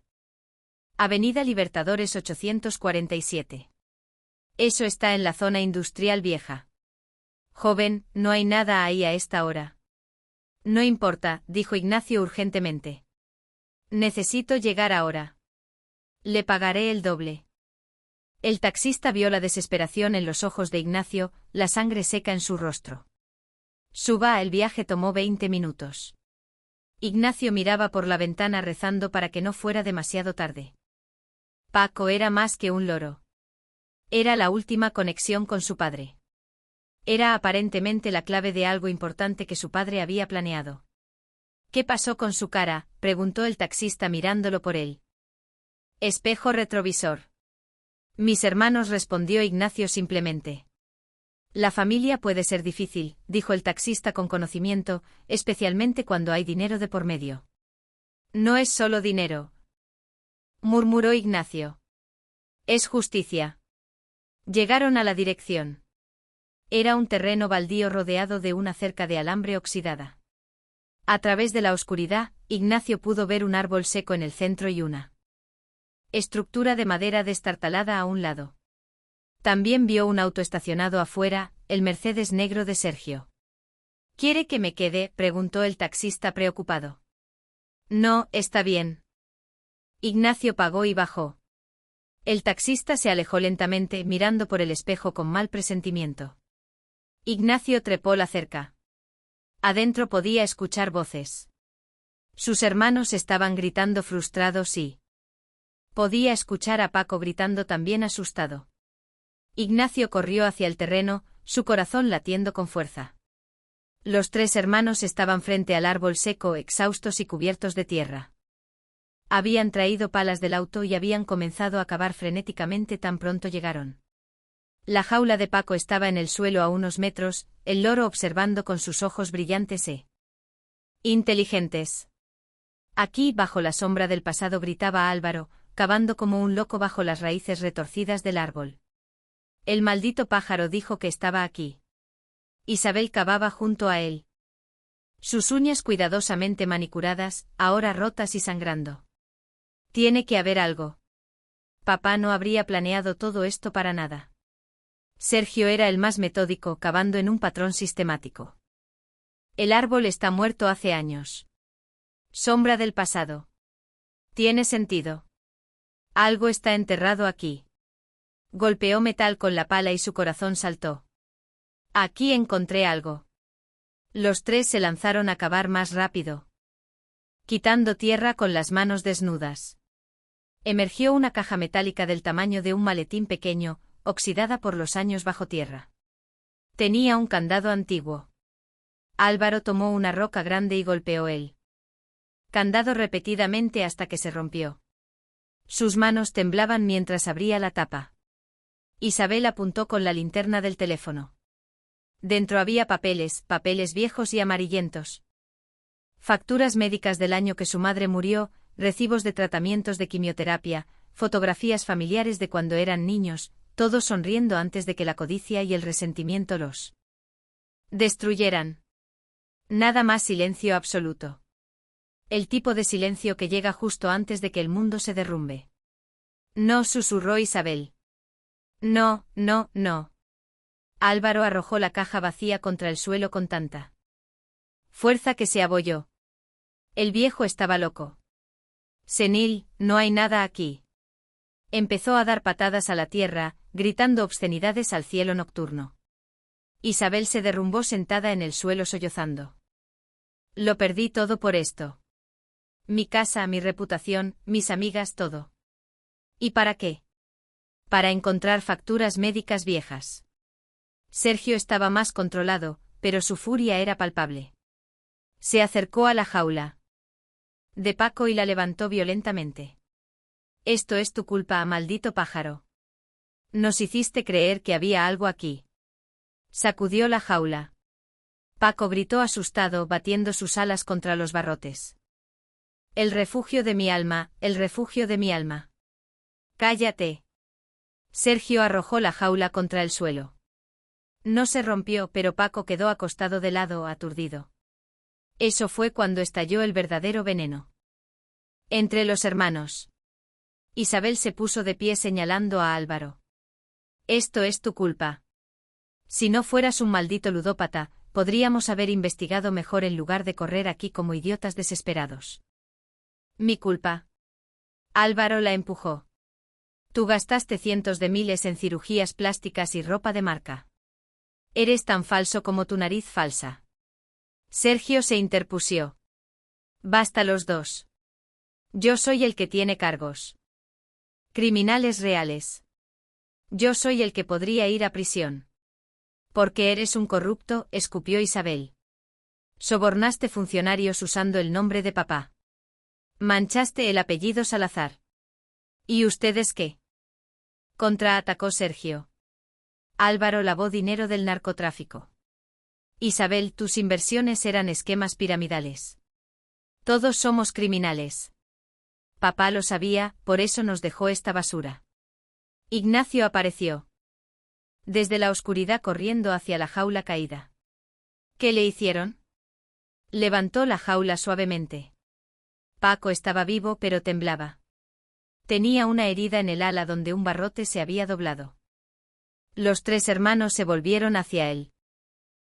Avenida Libertadores 847. Eso está en la zona industrial vieja. Joven, no hay nada ahí a esta hora. No importa, dijo Ignacio urgentemente. Necesito llegar ahora. Le pagaré el doble. El taxista vio la desesperación en los ojos de Ignacio, la sangre seca en su rostro. Suba, el viaje tomó 20 minutos. Ignacio miraba por la ventana rezando para que no fuera demasiado tarde. Paco era más que un loro. Era la última conexión con su padre. Era aparentemente la clave de algo importante que su padre había planeado. ¿Qué pasó con su cara?, preguntó el taxista mirándolo por él. Espejo retrovisor. Mis hermanos, respondió Ignacio simplemente. La familia puede ser difícil, dijo el taxista con conocimiento, especialmente cuando hay dinero de por medio. No es solo dinero, murmuró Ignacio. Es justicia. Llegaron a la dirección. Era un terreno baldío rodeado de una cerca de alambre oxidada. A través de la oscuridad, Ignacio pudo ver un árbol seco en el centro y una estructura de madera destartalada a un lado. También vio un auto estacionado afuera, el Mercedes negro de Sergio. ¿Quiere que me quede?, preguntó el taxista preocupado. No, está bien. Ignacio pagó y bajó. El taxista se alejó lentamente, mirando por el espejo con mal presentimiento. Ignacio trepó la cerca. Adentro podía escuchar voces. Sus hermanos estaban gritando frustrados y podía escuchar a Paco gritando también asustado. Ignacio corrió hacia el terreno, su corazón latiendo con fuerza. Los tres hermanos estaban frente al árbol seco, exhaustos y cubiertos de tierra. Habían traído palas del auto y habían comenzado a cavar frenéticamente tan pronto llegaron. La jaula de Paco estaba en el suelo a unos metros, el loro observando con sus ojos brillantes e inteligentes. Aquí, bajo la sombra del pasado, gritaba Álvaro, cavando como un loco bajo las raíces retorcidas del árbol. El maldito pájaro dijo que estaba aquí. Isabel cavaba junto a él. Sus uñas cuidadosamente manicuradas, ahora rotas y sangrando. Tiene que haber algo. Papá no habría planeado todo esto para nada. Sergio era el más metódico, cavando en un patrón sistemático. El árbol está muerto hace años. Sombra del pasado. Tiene sentido. Algo está enterrado aquí. Golpeó metal con la pala y su corazón saltó. Aquí encontré algo. Los tres se lanzaron a cavar más rápido, quitando tierra con las manos desnudas. Emergió una caja metálica del tamaño de un maletín pequeño, oxidada por los años bajo tierra. Tenía un candado antiguo. Álvaro tomó una roca grande y golpeó el candado repetidamente hasta que se rompió. Sus manos temblaban mientras abría la tapa. Isabel apuntó con la linterna del teléfono. Dentro había papeles viejos y amarillentos. Facturas médicas del año que su madre murió, recibos de tratamientos de quimioterapia, fotografías familiares de cuando eran niños, todos sonriendo antes de que la codicia y el resentimiento los destruyeran. Nada más, silencio absoluto. El tipo de silencio que llega justo antes de que el mundo se derrumbe. No, susurró Isabel. No, no, no. Álvaro arrojó la caja vacía contra el suelo con tanta fuerza que se abolló. El viejo estaba loco. Senil, no hay nada aquí. Empezó a dar patadas a la tierra, gritando obscenidades al cielo nocturno. Isabel se derrumbó sentada en el suelo sollozando. Lo perdí todo por esto. Mi casa, mi reputación, mis amigas, todo. ¿Y para qué? Para encontrar facturas médicas viejas. Sergio estaba más controlado, pero su furia era palpable. Se acercó a la jaula de Paco y la levantó violentamente. Esto es tu culpa, maldito pájaro. Nos hiciste creer que había algo aquí. Sacudió la jaula. Paco gritó asustado, batiendo sus alas contra los barrotes. El refugio de mi alma, el refugio de mi alma. Cállate. Sergio arrojó la jaula contra el suelo. No se rompió, pero Paco quedó acostado de lado, aturdido. Eso fue cuando estalló el verdadero veneno. Entre los hermanos. Isabel se puso de pie señalando a Álvaro. Esto es tu culpa. Si no fueras un maldito ludópata, podríamos haber investigado mejor en lugar de correr aquí como idiotas desesperados. Mi culpa. Álvaro la empujó. Tú gastaste cientos de miles en cirugías plásticas y ropa de marca. Eres tan falso como tu nariz falsa. Sergio se interpusió. Basta los dos. Yo soy el que tiene cargos. Criminales reales. Yo soy el que podría ir a prisión. Porque eres un corrupto, escupió Isabel. Sobornaste funcionarios usando el nombre de papá. Manchaste el apellido Salazar. ¿Y ustedes qué? Contraatacó Sergio. Álvaro lavó dinero del narcotráfico. Isabel, tus inversiones eran esquemas piramidales. Todos somos criminales. Papá lo sabía, por eso nos dejó esta basura. Ignacio apareció. Desde la oscuridad corriendo hacia la jaula caída. ¿Qué le hicieron? Levantó la jaula suavemente. Paco estaba vivo pero temblaba. Tenía una herida en el ala donde un barrote se había doblado. Los tres hermanos se volvieron hacia él.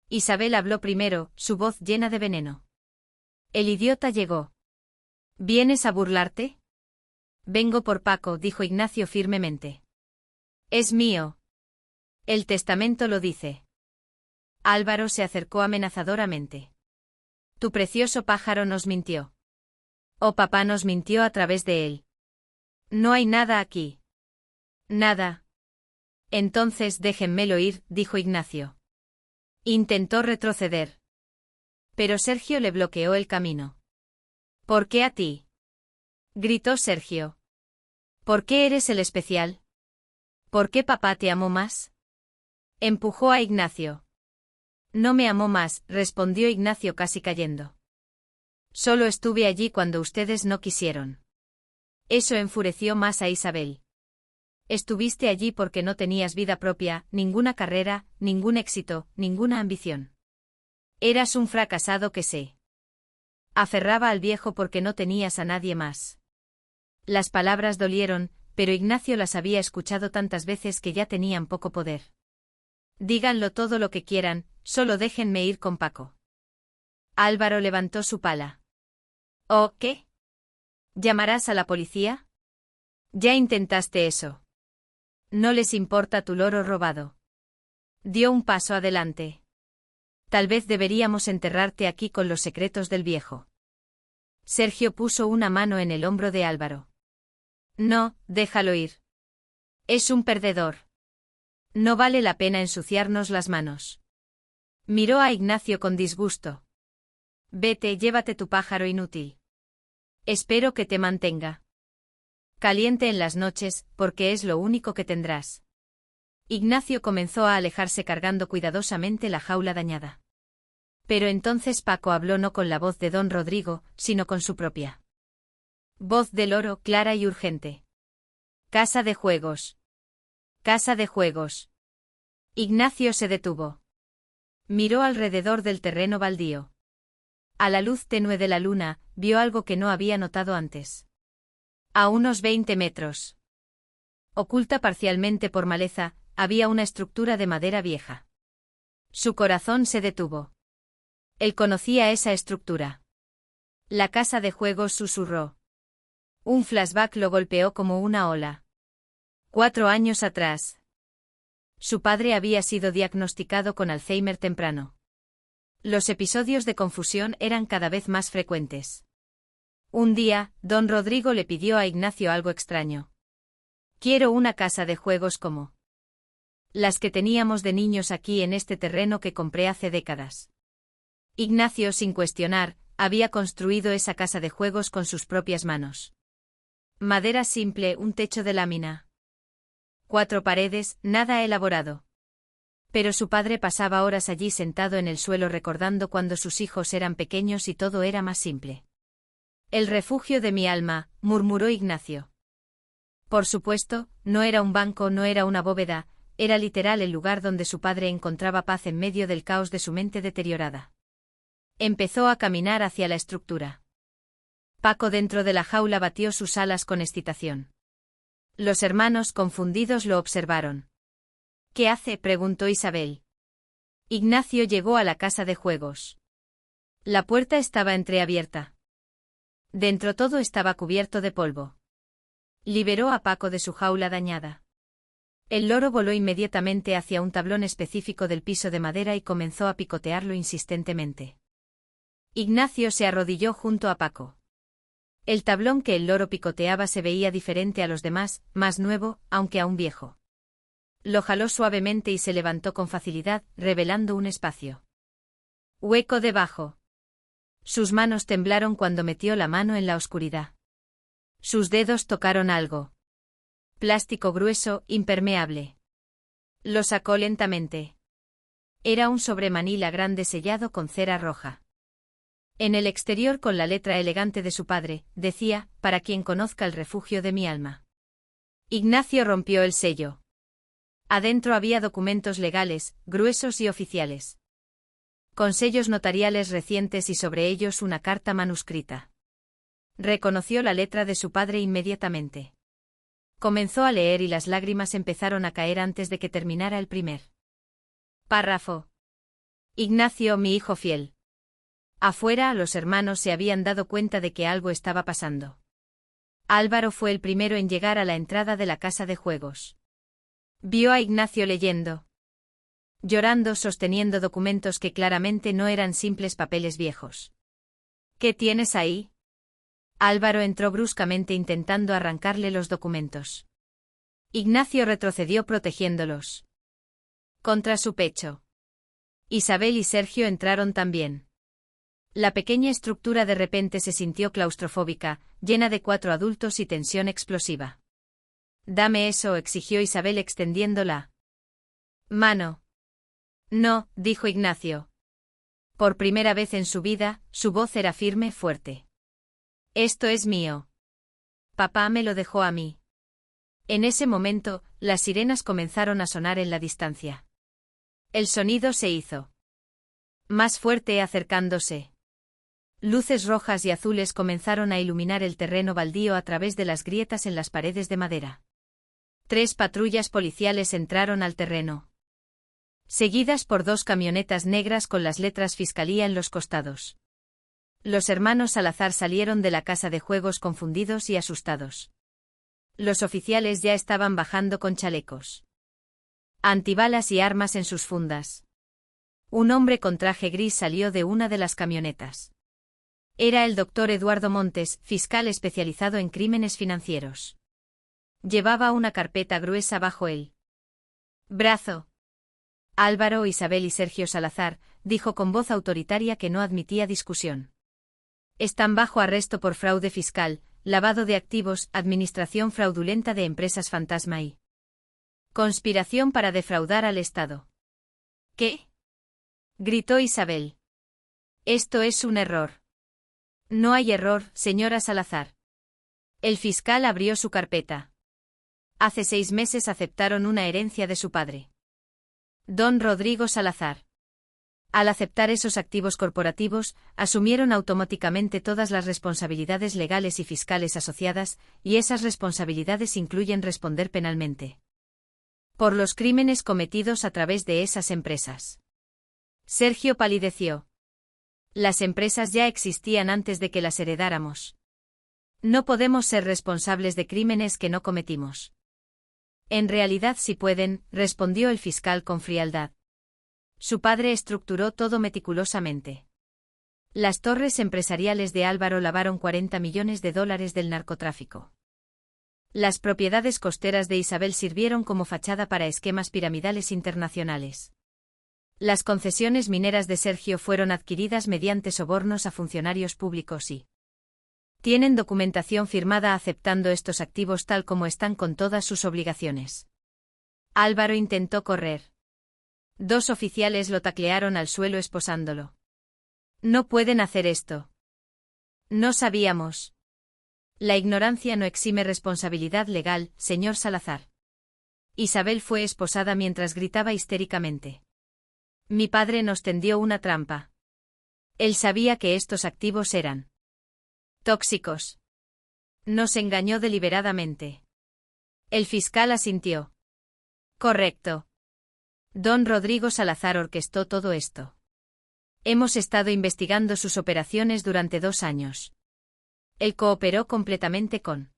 Isabel habló primero, su voz llena de veneno. El idiota llegó. ¿Vienes a burlarte? Vengo por Paco, dijo Ignacio firmemente. Es mío. El testamento lo dice. Álvaro se acercó amenazadoramente. Tu precioso pájaro nos mintió. O papá nos mintió a través de él. No hay nada aquí. Nada. Entonces déjenmelo ir, dijo Ignacio. Intentó retroceder. Pero Sergio le bloqueó el camino. ¿Por qué a ti? Gritó Sergio. ¿Por qué eres el especial? ¿Por qué papá te amó más? Empujó a Ignacio. No me amó más, respondió Ignacio casi cayendo. Solo estuve allí cuando ustedes no quisieron. Eso enfureció más a Isabel. Estuviste allí porque no tenías vida propia, ninguna carrera, ningún éxito, ninguna ambición. Eras un fracasado que se aferraba al viejo porque no tenías a nadie más. Las palabras dolieron, pero Ignacio las había escuchado tantas veces que ya tenían poco poder. Díganlo todo lo que quieran, solo déjenme ir con Paco. Álvaro levantó su pala. ¿Oh, qué? ¿Llamarás a la policía? Ya intentaste eso. No les importa tu loro robado. Dio un paso adelante. Tal vez deberíamos enterrarte aquí con los secretos del viejo. Sergio puso una mano en el hombro de Álvaro. No, déjalo ir. Es un perdedor. No vale la pena ensuciarnos las manos. Miró a Ignacio con disgusto. Vete, llévate tu pájaro inútil. Espero que te mantenga caliente en las noches, porque es lo único que tendrás. Ignacio comenzó a alejarse cargando cuidadosamente la jaula dañada. Pero entonces Paco habló no con la voz de don Rodrigo, sino con su propia voz de loro, clara y urgente. Casa de juegos. Casa de juegos. Ignacio se detuvo. Miró alrededor del terreno baldío. A la luz tenue de la luna, vio algo que no había notado antes. A unos 20 metros. Oculta parcialmente por maleza, había una estructura de madera vieja. Su corazón se detuvo. Él conocía esa estructura. La casa de juegos susurró. Un flashback lo golpeó como una ola. 4 años atrás. Su padre había sido diagnosticado con Alzheimer temprano. Los episodios de confusión eran cada vez más frecuentes. Un día, don Rodrigo le pidió a Ignacio algo extraño. Quiero una casa de juegos como las que teníamos de niños aquí en este terreno que compré hace décadas. Ignacio, sin cuestionar, había construido esa casa de juegos con sus propias manos. Madera simple, un techo de lámina. 4 paredes, nada elaborado. Pero su padre pasaba horas allí sentado en el suelo recordando cuando sus hijos eran pequeños y todo era más simple. El refugio de mi alma, murmuró Ignacio. Por supuesto, no era un banco, no era una bóveda, era literal el lugar donde su padre encontraba paz en medio del caos de su mente deteriorada. Empezó a caminar hacia la estructura. Paco dentro de la jaula batió sus alas con excitación. Los hermanos confundidos lo observaron. ¿Qué hace?, preguntó Isabel. Ignacio llegó a la casa de juegos. La puerta estaba entreabierta. Dentro todo estaba cubierto de polvo. Liberó a Paco de su jaula dañada. El loro voló inmediatamente hacia un tablón específico del piso de madera y comenzó a picotearlo insistentemente. Ignacio se arrodilló junto a Paco. El tablón que el loro picoteaba se veía diferente a los demás, más nuevo, aunque aún viejo. Lo jaló suavemente y se levantó con facilidad, revelando un espacio hueco debajo. Sus manos temblaron cuando metió la mano en la oscuridad. Sus dedos tocaron algo. Plástico grueso, impermeable. Lo sacó lentamente. Era un sobremanila grande sellado con cera roja. En el exterior, con la letra elegante de su padre, decía: para quien conozca el refugio de mi alma. Ignacio rompió el sello. Adentro había documentos legales, gruesos y oficiales. Con sellos notariales recientes y sobre ellos una carta manuscrita. Reconoció la letra de su padre inmediatamente. Comenzó a leer y las lágrimas empezaron a caer antes de que terminara el primer párrafo. Ignacio, mi hijo fiel. Afuera, los hermanos se habían dado cuenta de que algo estaba pasando. Álvaro fue el primero en llegar a la entrada de la casa de juegos. Vio a Ignacio leyendo. Llorando, sosteniendo documentos que claramente no eran simples papeles viejos. ¿Qué tienes ahí? Álvaro entró bruscamente intentando arrancarle los documentos. Ignacio retrocedió protegiéndolos contra su pecho. Isabel y Sergio entraron también. La pequeña estructura de repente se sintió claustrofóbica, llena de 4 adultos y tensión explosiva. Dame eso, exigió Isabel extendiendo la mano. No, dijo Ignacio. Por primera vez en su vida, su voz era firme, fuerte. Esto es mío. Papá me lo dejó a mí. En ese momento, las sirenas comenzaron a sonar en la distancia. El sonido se hizo más fuerte, acercándose. Luces rojas y azules comenzaron a iluminar el terreno baldío a través de las grietas en las paredes de madera. 3 patrullas policiales entraron al terreno, seguidas por 2 camionetas negras con las letras Fiscalía en los costados. Los hermanos Salazar salieron de la casa de juegos confundidos y asustados. Los oficiales ya estaban bajando con chalecos antibalas y armas en sus fundas. Un hombre con traje gris salió de una de las camionetas. Era el doctor Eduardo Montes, fiscal especializado en crímenes financieros. Llevaba una carpeta gruesa bajo el brazo. Álvaro, Isabel y Sergio Salazar, dijo con voz autoritaria que no admitía discusión. Están bajo arresto por fraude fiscal, lavado de activos, administración fraudulenta de empresas fantasma y conspiración para defraudar al Estado. ¿Qué? Gritó Isabel. Esto es un error. No hay error, señora Salazar. El fiscal abrió su carpeta. Hace 6 meses aceptaron una herencia de su padre, don Rodrigo Salazar. Al aceptar esos activos corporativos, asumieron automáticamente todas las responsabilidades legales y fiscales asociadas, y esas responsabilidades incluyen responder penalmente por los crímenes cometidos a través de esas empresas. Sergio palideció. Las empresas ya existían antes de que las heredáramos. No podemos ser responsables de crímenes que no cometimos. En realidad sí pueden, respondió el fiscal con frialdad. Su padre estructuró todo meticulosamente. Las torres empresariales de Álvaro lavaron $40 millones del narcotráfico. Las propiedades costeras de Isabel sirvieron como fachada para esquemas piramidales internacionales. Las concesiones mineras de Sergio fueron adquiridas mediante sobornos a funcionarios públicos y tienen documentación firmada aceptando estos activos tal como están con todas sus obligaciones. Álvaro intentó correr. 2 oficiales lo taclearon al suelo esposándolo. No pueden hacer esto. No sabíamos. La ignorancia no exime responsabilidad legal, señor Salazar. Isabel fue esposada mientras gritaba histéricamente. Mi padre nos tendió una trampa. Él sabía que estos activos eran tóxicos. Nos engañó deliberadamente. El fiscal asintió. Correcto. Don Rodrigo Salazar orquestó todo esto. Hemos estado investigando sus operaciones durante 2 años. Él cooperó completamente con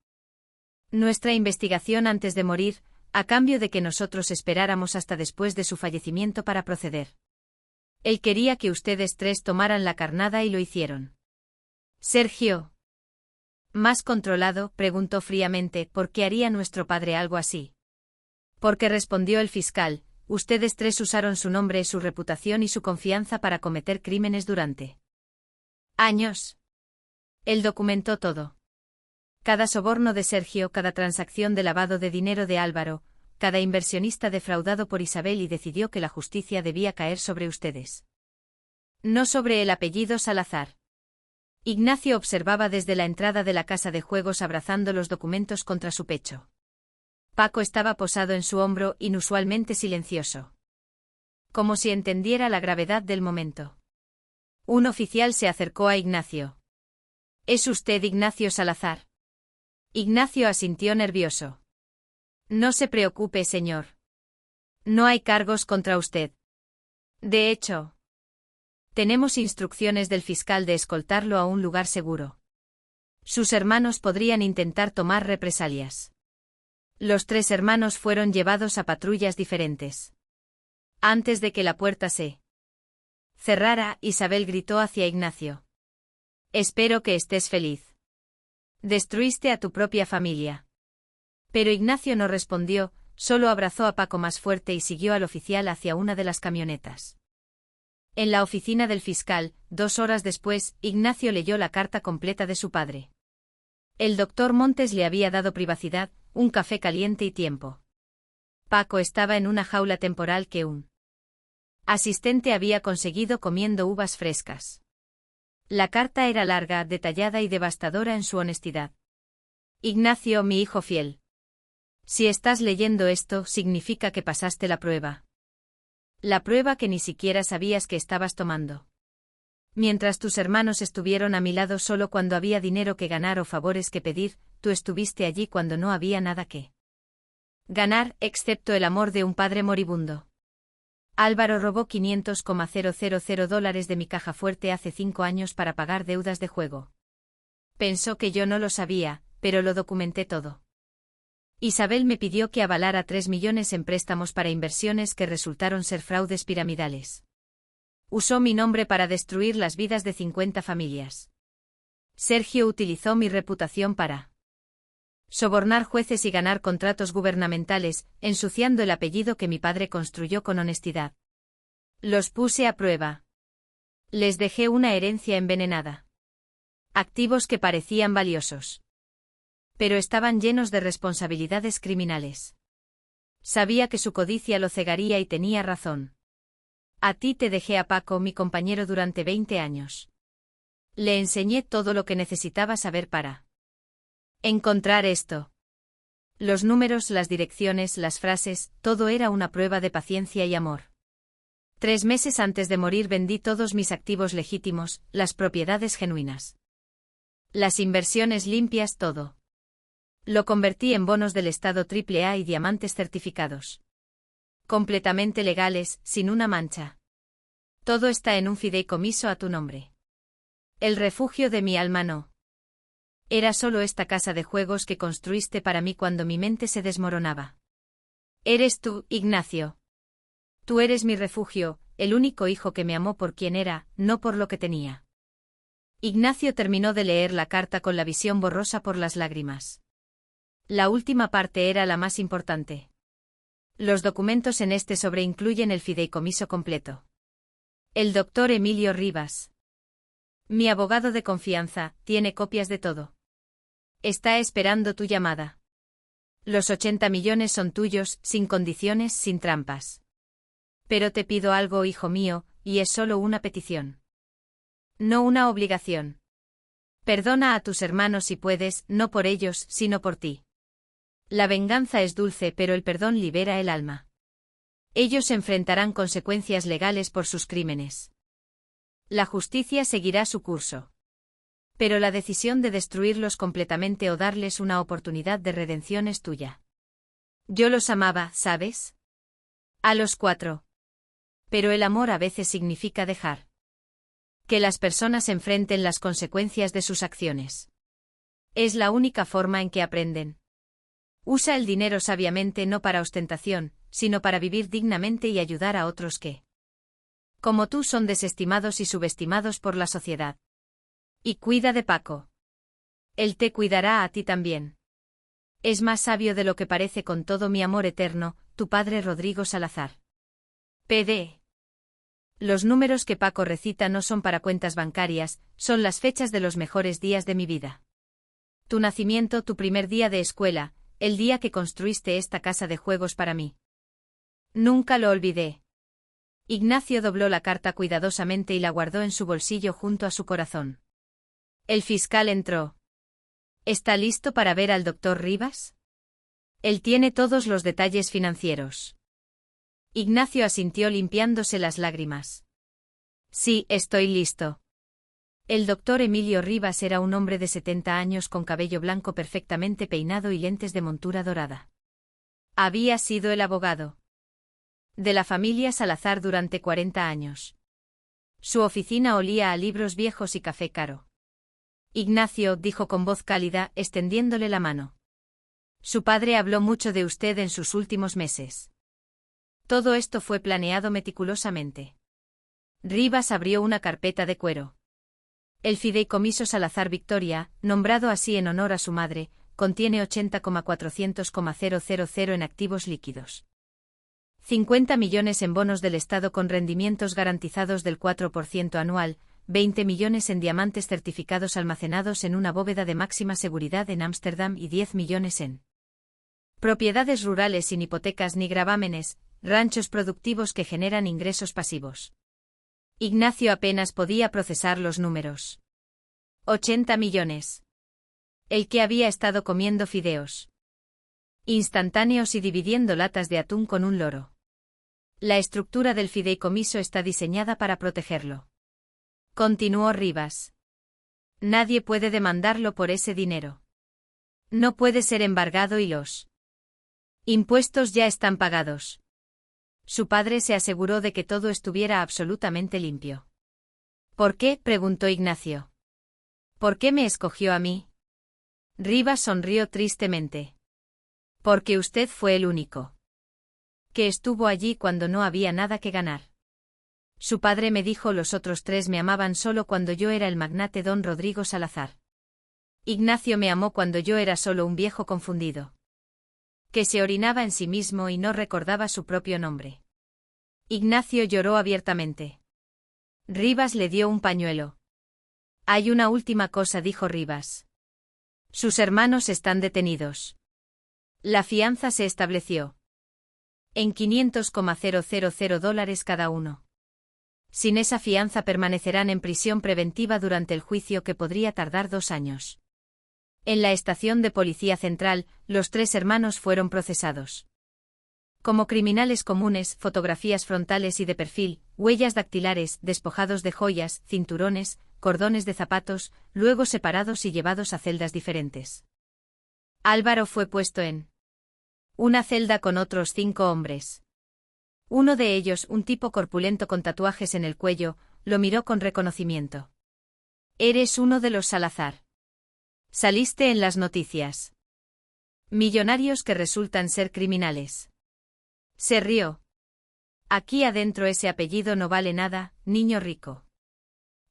Nuestra investigación antes de morir, a cambio de que nosotros esperáramos hasta después de su fallecimiento para proceder. Él quería que ustedes tres tomaran la carnada y lo hicieron. Sergio. Más controlado, preguntó fríamente, ¿por qué haría nuestro padre algo así? Porque respondió el fiscal, ustedes tres usaron su nombre, su reputación y su confianza para cometer crímenes durante años. Él documentó todo. Cada soborno de Sergio, cada transacción de lavado de dinero de Álvaro, cada inversionista defraudado por Isabel y decidió que la justicia debía caer sobre ustedes. No sobre el apellido Salazar. Ignacio observaba desde la entrada de la casa de juegos abrazando los documentos contra su pecho. Paco estaba posado en su hombro, inusualmente silencioso. Como si entendiera la gravedad del momento. Un oficial se acercó a Ignacio. ¿Es usted Ignacio Salazar? Ignacio asintió nervioso. No se preocupe, señor. No hay cargos contra usted. De hecho, tenemos instrucciones del fiscal de escoltarlo a un lugar seguro. Sus hermanos podrían intentar tomar represalias. Los tres hermanos fueron llevados a patrullas diferentes. Antes de que la puerta se cerrara, Isabel gritó hacia Ignacio. Espero que estés feliz. Destruiste a tu propia familia. Pero Ignacio no respondió, solo abrazó a Paco más fuerte y siguió al oficial hacia una de las camionetas. En la oficina del fiscal, 2 horas después, Ignacio leyó la carta completa de su padre. El doctor Montes le había dado privacidad, un café caliente y tiempo. Paco estaba en una jaula temporal que un asistente había conseguido comiendo uvas frescas. La carta era larga, detallada y devastadora en su honestidad. Ignacio, mi hijo fiel. Si estás leyendo esto, significa que pasaste la prueba. La prueba que ni siquiera sabías que estabas tomando. Mientras tus hermanos estuvieron a mi lado solo cuando había dinero que ganar o favores que pedir, tú estuviste allí cuando no había nada que ganar, excepto el amor de un padre moribundo. Álvaro robó $500,000 de mi caja fuerte hace 5 años para pagar deudas de juego. Pensó que yo no lo sabía, pero lo documenté todo. Isabel me pidió que avalara 3 millones en préstamos para inversiones que resultaron ser fraudes piramidales. Usó mi nombre para destruir las vidas de 50 familias. Sergio utilizó mi reputación para sobornar jueces y ganar contratos gubernamentales, ensuciando el apellido que mi padre construyó con honestidad. Los puse a prueba. Les dejé una herencia envenenada. Activos que parecían valiosos. Pero estaban llenos de responsabilidades criminales. Sabía que su codicia lo cegaría y tenía razón. A ti te dejé a Paco, mi compañero, durante 20 años. Le enseñé todo lo que necesitaba saber para encontrar esto. Los números, las direcciones, las frases, todo era una prueba de paciencia y amor. 3 meses antes de morir vendí todos mis activos legítimos, las propiedades genuinas. Las inversiones limpias, todo. Lo convertí en bonos del Estado AAA y diamantes certificados. Completamente legales, sin una mancha. Todo está en un fideicomiso a tu nombre. El refugio de mi alma no. Era solo esta casa de juegos que construiste para mí cuando mi mente se desmoronaba. Eres tú, Ignacio. Tú eres mi refugio, el único hijo que me amó por quien era, no por lo que tenía. Ignacio terminó de leer la carta con la visión borrosa por las lágrimas. La última parte era la más importante. Los documentos en este sobre incluyen el fideicomiso completo. El doctor Emilio Rivas. Mi abogado de confianza, tiene copias de todo. Está esperando tu llamada. Los 80 millones son tuyos, sin condiciones, sin trampas. Pero te pido algo, hijo mío, y es solo una petición. No una obligación. Perdona a tus hermanos si puedes, no por ellos, sino por ti. La venganza es dulce, pero el perdón libera el alma. Ellos enfrentarán consecuencias legales por sus crímenes. La justicia seguirá su curso. Pero la decisión de destruirlos completamente o darles una oportunidad de redención es tuya. Yo los amaba, ¿sabes? A los 4. Pero el amor a veces significa dejar que las personas enfrenten las consecuencias de sus acciones. Es la única forma en que aprenden. Usa el dinero sabiamente no para ostentación, sino para vivir dignamente y ayudar a otros que, como tú, son desestimados y subestimados por la sociedad. Y cuida de Paco. Él te cuidará a ti también. Es más sabio de lo que parece, con todo mi amor eterno, tu padre Rodrigo Salazar. PD. Los números que Paco recita no son para cuentas bancarias, son las fechas de los mejores días de mi vida. Tu nacimiento, tu primer día de escuela, el día que construiste esta casa de juegos para mí. Nunca lo olvidé. Ignacio dobló la carta cuidadosamente y la guardó en su bolsillo junto a su corazón. El fiscal entró. ¿Está listo para ver al doctor Rivas? Él tiene todos los detalles financieros. Ignacio asintió limpiándose las lágrimas. Sí, estoy listo. El doctor Emilio Rivas era un hombre de 70 años con cabello blanco perfectamente peinado y lentes de montura dorada. Había sido el abogado de la familia Salazar durante 40 años. Su oficina olía a libros viejos y café caro. Ignacio, dijo con voz cálida, extendiéndole la mano. Su padre habló mucho de usted en sus últimos meses. Todo esto fue planeado meticulosamente. Rivas abrió una carpeta de cuero. El fideicomiso Salazar Victoria, nombrado así en honor a su madre, contiene 80,400,000 en activos líquidos. 50 millones en bonos del Estado con rendimientos garantizados del 4% anual, 20 millones en diamantes certificados almacenados en una bóveda de máxima seguridad en Ámsterdam y 10 millones en propiedades rurales sin hipotecas ni gravámenes, ranchos productivos que generan ingresos pasivos. Ignacio apenas podía procesar los números. 80 millones. El que había estado comiendo fideos instantáneos y dividiendo latas de atún con un loro. La estructura del fideicomiso está diseñada para protegerlo. Continuó Rivas. Nadie puede demandarlo por ese dinero. No puede ser embargado y los impuestos ya están pagados. Su padre se aseguró de que todo estuviera absolutamente limpio. ¿Por qué?, preguntó Ignacio. ¿Por qué me escogió a mí? Rivas sonrió tristemente. Porque usted fue el único que estuvo allí cuando no había nada que ganar. Su padre me dijo: los otros tres me amaban solo cuando yo era el magnate don Rodrigo Salazar. Ignacio me amó cuando yo era solo un viejo confundido, que se orinaba en sí mismo y no recordaba su propio nombre. Ignacio lloró abiertamente. Rivas le dio un pañuelo. Hay una última cosa, dijo Rivas. Sus hermanos están detenidos. La fianza se estableció en $500,000 cada uno. Sin esa fianza permanecerán en prisión preventiva durante el juicio, que podría tardar 2 años. En la estación de policía central, los 3 hermanos fueron procesados como criminales comunes, fotografías frontales y de perfil, huellas dactilares, despojados de joyas, cinturones, cordones de zapatos, luego separados y llevados a celdas diferentes. Álvaro fue puesto en una celda con otros 5 hombres. Uno de ellos, un tipo corpulento con tatuajes en el cuello, lo miró con reconocimiento. Eres uno de los Salazar. Saliste en las noticias. Millonarios que resultan ser criminales. Se rió. Aquí adentro ese apellido no vale nada, niño rico.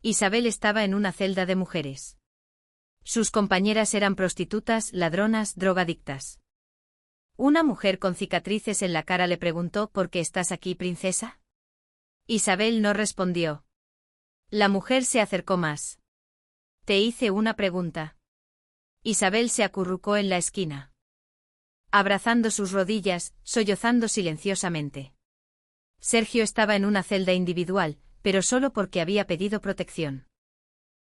Isabel estaba en una celda de mujeres. Sus compañeras eran prostitutas, ladronas, drogadictas. Una mujer con cicatrices en la cara le preguntó: ¿por qué estás aquí, princesa? Isabel no respondió. La mujer se acercó más. Te hice una pregunta. Isabel se acurrucó en la esquina, abrazando sus rodillas, sollozando silenciosamente. Sergio estaba en una celda individual, pero solo porque había pedido protección.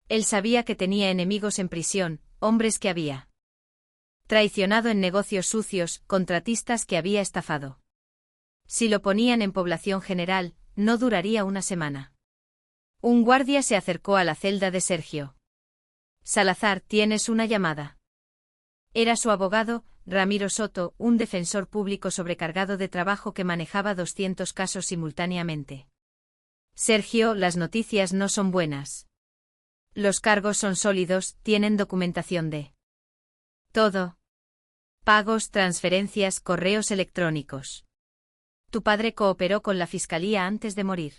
Él sabía que tenía enemigos en prisión, hombres que había traicionado en negocios sucios, contratistas que había estafado. Si lo ponían en población general, no duraría una semana. Un guardia se acercó a la celda de Sergio. Salazar, tienes una llamada. Era su abogado, Ramiro Soto, un defensor público sobrecargado de trabajo que manejaba 200 casos simultáneamente. Sergio, las noticias no son buenas. Los cargos son sólidos, tienen documentación de todo. Pagos, transferencias, correos electrónicos. Tu padre cooperó con la fiscalía antes de morir.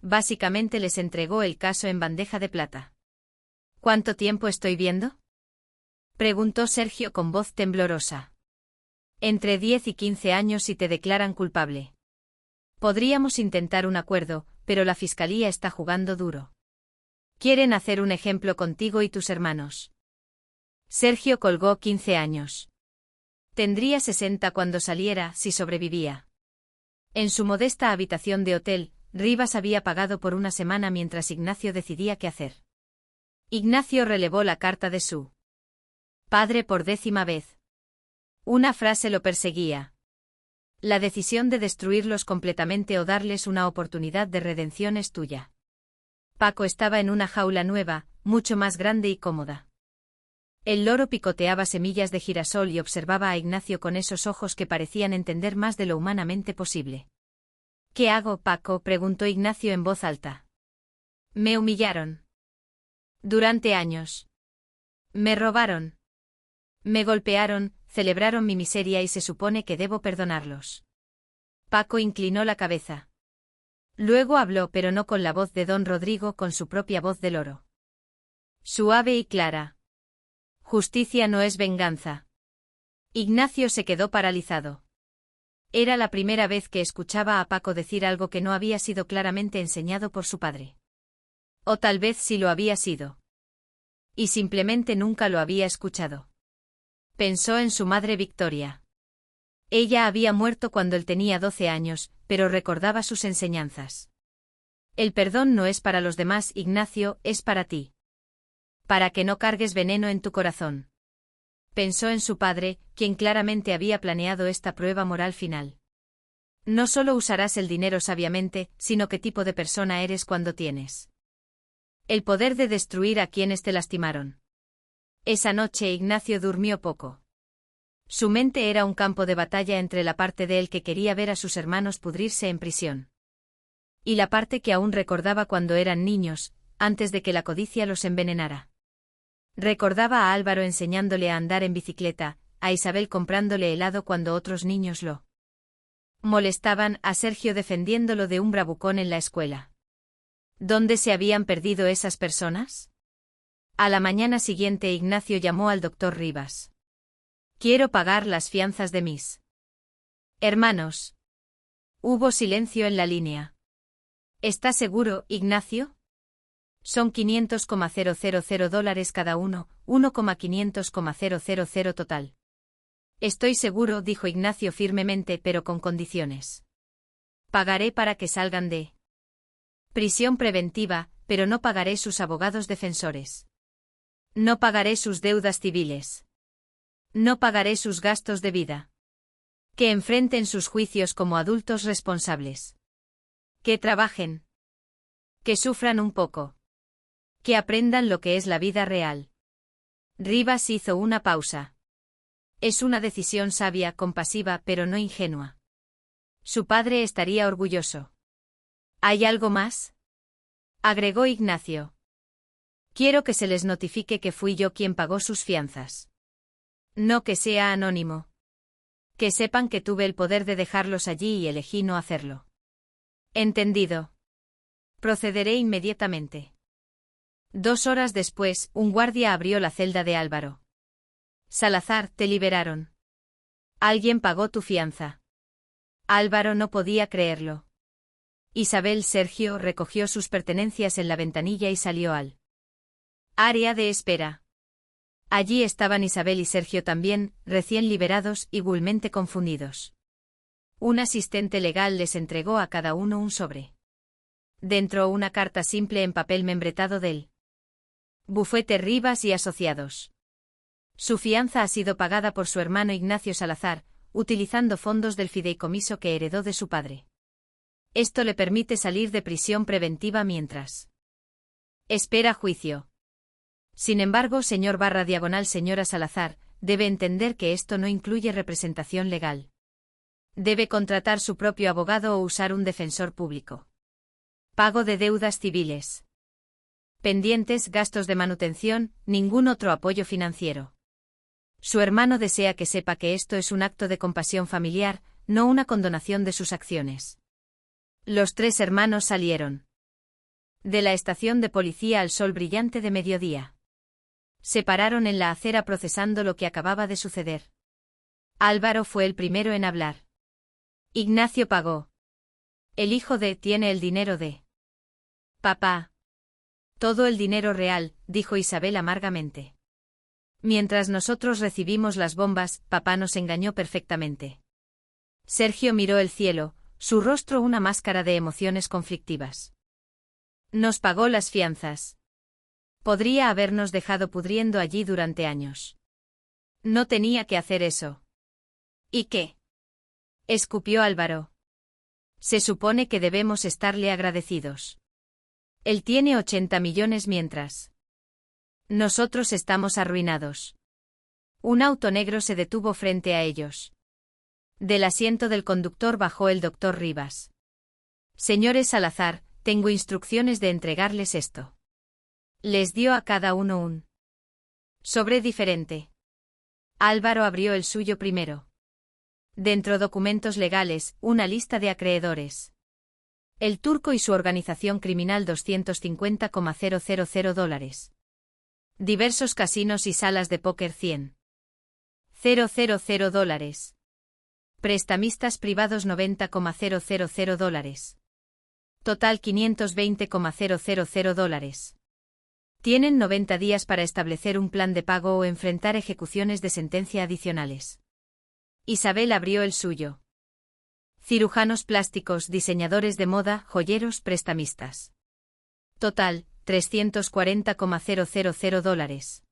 Básicamente les entregó el caso en bandeja de plata. ¿Cuánto tiempo estoy viendo?, preguntó Sergio con voz temblorosa. Entre 10 y 15 años si te declaran culpable. Podríamos intentar un acuerdo, pero la fiscalía está jugando duro. Quieren hacer un ejemplo contigo y tus hermanos. Sergio colgó 15 años. Tendría 60 cuando saliera, si sobrevivía. En su modesta habitación de hotel, Rivas había pagado por una semana mientras Ignacio decidía qué hacer. Ignacio relevó la carta de su padre por 10ª vez. Una frase lo perseguía. La decisión de destruirlos completamente o darles una oportunidad de redención es tuya. Paco estaba en una jaula nueva, mucho más grande y cómoda. El loro picoteaba semillas de girasol y observaba a Ignacio con esos ojos que parecían entender más de lo humanamente posible. ¿Qué hago, Paco?, preguntó Ignacio en voz alta. Me humillaron. Durante años. Me robaron. Me golpearon, celebraron mi miseria y se supone que debo perdonarlos. Paco inclinó la cabeza. Luego habló, pero no con la voz de don Rodrigo, con su propia voz de loro. Suave y clara. Justicia no es venganza. Ignacio se quedó paralizado. Era la primera vez que escuchaba a Paco decir algo que no había sido claramente enseñado por su padre. O tal vez sí lo había sido. Y simplemente nunca lo había escuchado. Pensó en su madre Victoria. Ella había muerto cuando él tenía 12 años, pero recordaba sus enseñanzas. El perdón no es para los demás, Ignacio, es para ti. Para que no cargues veneno en tu corazón. Pensó en su padre, quien claramente había planeado esta prueba moral final. No solo usarás el dinero sabiamente, sino qué tipo de persona eres cuando tienes el poder de destruir a quienes te lastimaron. Esa noche Ignacio durmió poco. Su mente era un campo de batalla entre la parte de él que quería ver a sus hermanos pudrirse en prisión y la parte que aún recordaba cuando eran niños, antes de que la codicia los envenenara. Recordaba a Álvaro enseñándole a andar en bicicleta, a Isabel comprándole helado cuando otros niños lo molestaban, a Sergio defendiéndolo de un bravucón en la escuela. ¿Dónde se habían perdido esas personas? A la mañana siguiente Ignacio llamó al doctor Rivas. Quiero pagar las fianzas de mis hermanos. Hubo silencio en la línea. ¿Estás seguro, Ignacio? Son $500,000 cada uno, 1,500,000 total. Estoy seguro, dijo Ignacio firmemente, pero con condiciones. Pagaré para que salgan de prisión preventiva, pero no pagaré sus abogados defensores. No pagaré sus deudas civiles. No pagaré sus gastos de vida. Que enfrenten sus juicios como adultos responsables. Que trabajen. Que sufran un poco. Que aprendan lo que es la vida real. Rivas hizo una pausa. Es una decisión sabia, compasiva, pero no ingenua. Su padre estaría orgulloso. ¿Hay algo más?, agregó Ignacio. Quiero que se les notifique que fui yo quien pagó sus fianzas. No que sea anónimo. Que sepan que tuve el poder de dejarlos allí y elegí no hacerlo. Entendido. Procederé inmediatamente. 2 horas después, un guardia abrió la celda de Álvaro. Salazar, te liberaron. Alguien pagó tu fianza. Álvaro no podía creerlo. Isabel Sergio recogió sus pertenencias en la ventanilla y salió al área de espera. Allí estaban Isabel y Sergio también, recién liberados, igualmente confundidos. Un asistente legal les entregó a cada uno un sobre. Dentro una carta simple en papel membretado del bufete Rivas y Asociados. Su fianza ha sido pagada por su hermano Ignacio Salazar, utilizando fondos del fideicomiso que heredó de su padre. Esto le permite salir de prisión preventiva mientras espera juicio. Sin embargo, señora Salazar, debe entender que esto no incluye representación legal. Debe contratar su propio abogado o usar un defensor público. Pago de deudas civiles. Pendientes, gastos de manutención, ningún otro apoyo financiero. Su hermano desea que sepa que esto es un acto de compasión familiar, no una condonación de sus acciones. Los tres hermanos salieron de la estación de policía al sol brillante de mediodía. Se pararon en la acera procesando lo que acababa de suceder. Álvaro fue el primero en hablar. Ignacio pagó. El hijo de tiene el dinero de papá. Todo el dinero real, dijo Isabel amargamente. Mientras nosotros recibimos las bombas, papá nos engañó perfectamente. Sergio miró el cielo, su rostro una máscara de emociones conflictivas. Nos pagó las fianzas. Podría habernos dejado pudriendo allí durante años. No tenía que hacer eso. ¿Y qué? Escupió Álvaro. Se supone que debemos estarle agradecidos. Él tiene 80 millones mientras nosotros estamos arruinados. Un auto negro se detuvo frente a ellos. Del asiento del conductor bajó el doctor Rivas. Señores Salazar, tengo instrucciones de entregarles esto. Les dio a cada uno un sobre diferente. Álvaro abrió el suyo primero. Dentro documentos legales, una lista de acreedores. El turco y su organización criminal $250,000. Diversos casinos y salas de póker $100,000. Prestamistas privados $90,000. Total $520,000. Tienen 90 días para establecer un plan de pago o enfrentar ejecuciones de sentencia adicionales. Isabel abrió el suyo. Cirujanos plásticos, diseñadores de moda, joyeros, prestamistas. Total, $340,000.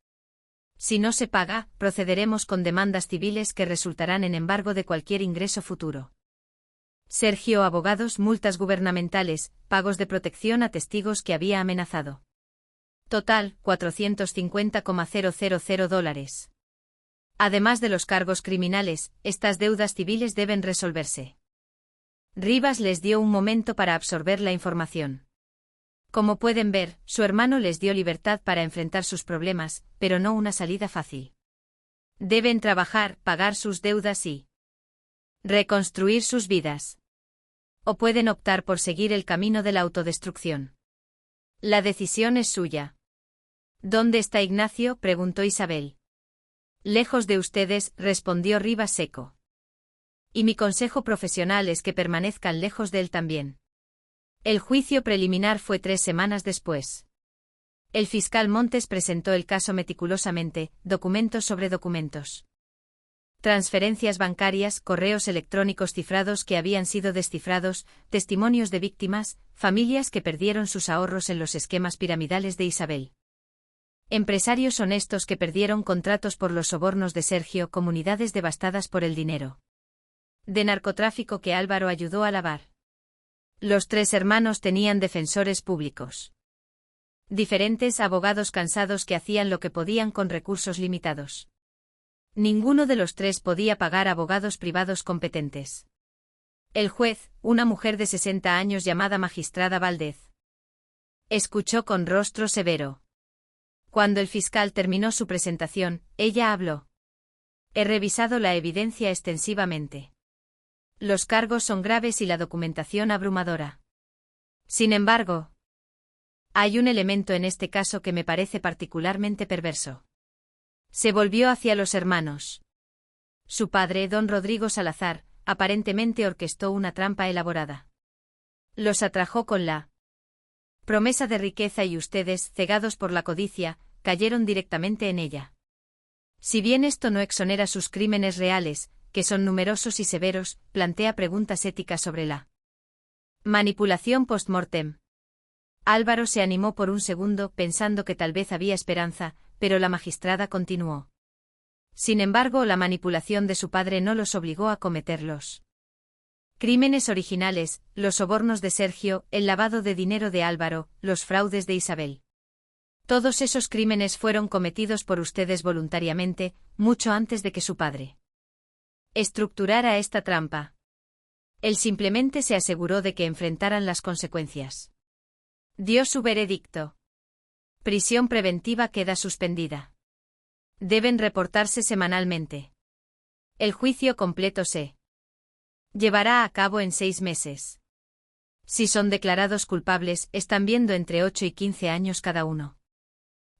Si no se paga, procederemos con demandas civiles que resultarán en embargo de cualquier ingreso futuro. Sergio, abogados, multas gubernamentales, pagos de protección a testigos que había amenazado. Total, $450,000. Además de los cargos criminales, estas deudas civiles deben resolverse. Rivas les dio un momento para absorber la información. Como pueden ver, su hermano les dio libertad para enfrentar sus problemas, pero no una salida fácil. Deben trabajar, pagar sus deudas y reconstruir sus vidas. O pueden optar por seguir el camino de la autodestrucción. La decisión es suya. ¿Dónde está Ignacio?, preguntó Isabel. Lejos de ustedes, respondió Rivas seco. Y mi consejo profesional es que permanezcan lejos de él también. El juicio preliminar fue 3 semanas después. El fiscal Montes presentó el caso meticulosamente, documentos sobre documentos. Transferencias bancarias, correos electrónicos cifrados que habían sido descifrados, testimonios de víctimas, familias que perdieron sus ahorros en los esquemas piramidales de Isabel. Empresarios honestos que perdieron contratos por los sobornos de Sergio, comunidades devastadas por el dinero de narcotráfico que Álvaro ayudó a lavar. Los tres hermanos tenían defensores públicos diferentes, abogados cansados que hacían lo que podían con recursos limitados. Ninguno de los tres podía pagar abogados privados competentes. El juez, una mujer de 60 años llamada magistrada Valdez, escuchó con rostro severo. Cuando el fiscal terminó su presentación, ella habló. He revisado la evidencia extensivamente. Los cargos son graves y la documentación abrumadora. Sin embargo, hay un elemento en este caso que me parece particularmente perverso. Se volvió hacia los hermanos. Su padre, don Rodrigo Salazar, aparentemente orquestó una trampa elaborada. Los atrajo con la promesa de riqueza y ustedes, cegados por la codicia, cayeron directamente en ella. Si bien esto no exonera sus crímenes reales, que son numerosos y severos, plantea preguntas éticas sobre la manipulación post-mortem. Álvaro se animó por un segundo, pensando que tal vez había esperanza, pero la magistrada continuó. Sin embargo, la manipulación de su padre no los obligó a cometerlos. Crímenes originales, los sobornos de Sergio, el lavado de dinero de Álvaro, los fraudes de Isabel. Todos esos crímenes fueron cometidos por ustedes voluntariamente, mucho antes de que su padre estructurara esta trampa. Él simplemente se aseguró de que enfrentaran las consecuencias. Dio su veredicto. Prisión preventiva queda suspendida. Deben reportarse semanalmente. El juicio completo se llevará a cabo en 6 meses. Si son declarados culpables, están viendo entre 8 y 15 años cada uno.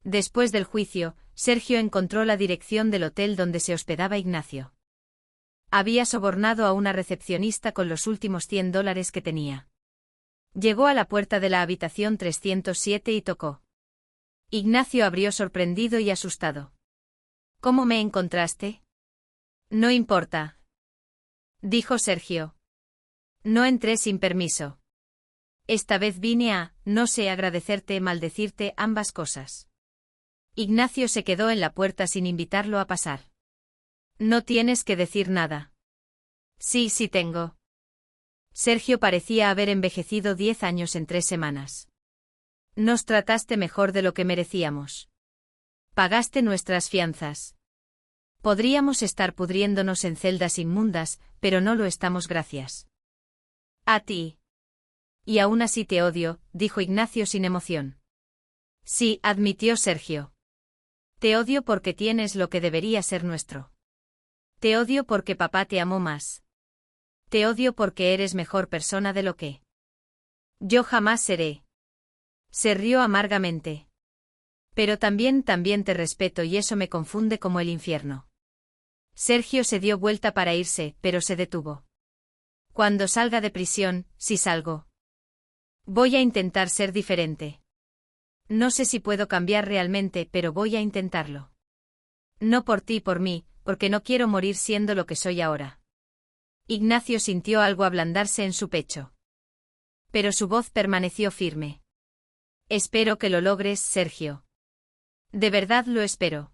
Después del juicio, Sergio encontró la dirección del hotel donde se hospedaba Ignacio. Había sobornado a una recepcionista con los últimos $100 que tenía. Llegó a la puerta de la habitación 307 y tocó. Ignacio abrió sorprendido y asustado. ¿Cómo me encontraste? No importa, dijo Sergio. No entré sin permiso. Esta vez vine a, no sé, agradecerte, maldecirte, ambas cosas. Ignacio se quedó en la puerta sin invitarlo a pasar. No tienes que decir nada. Sí, sí tengo. Sergio parecía haber envejecido 10 años en 3 semanas. Nos trataste mejor de lo que merecíamos. Pagaste nuestras fianzas. Podríamos estar pudriéndonos en celdas inmundas, pero no lo estamos gracias a ti. Y aún así te odio, dijo Ignacio sin emoción. Sí, admitió Sergio. Te odio porque tienes lo que debería ser nuestro. Te odio porque papá te amó más. Te odio porque eres mejor persona de lo que yo jamás seré. Se rió amargamente. Pero también te respeto y eso me confunde como el infierno. Sergio se dio vuelta para irse, pero se detuvo. Cuando salga de prisión, si salgo, voy a intentar ser diferente. No sé si puedo cambiar realmente, pero voy a intentarlo. No por ti, por mí, porque no quiero morir siendo lo que soy ahora. Ignacio sintió algo ablandarse en su pecho. Pero su voz permaneció firme. Espero que lo logres, Sergio. De verdad lo espero.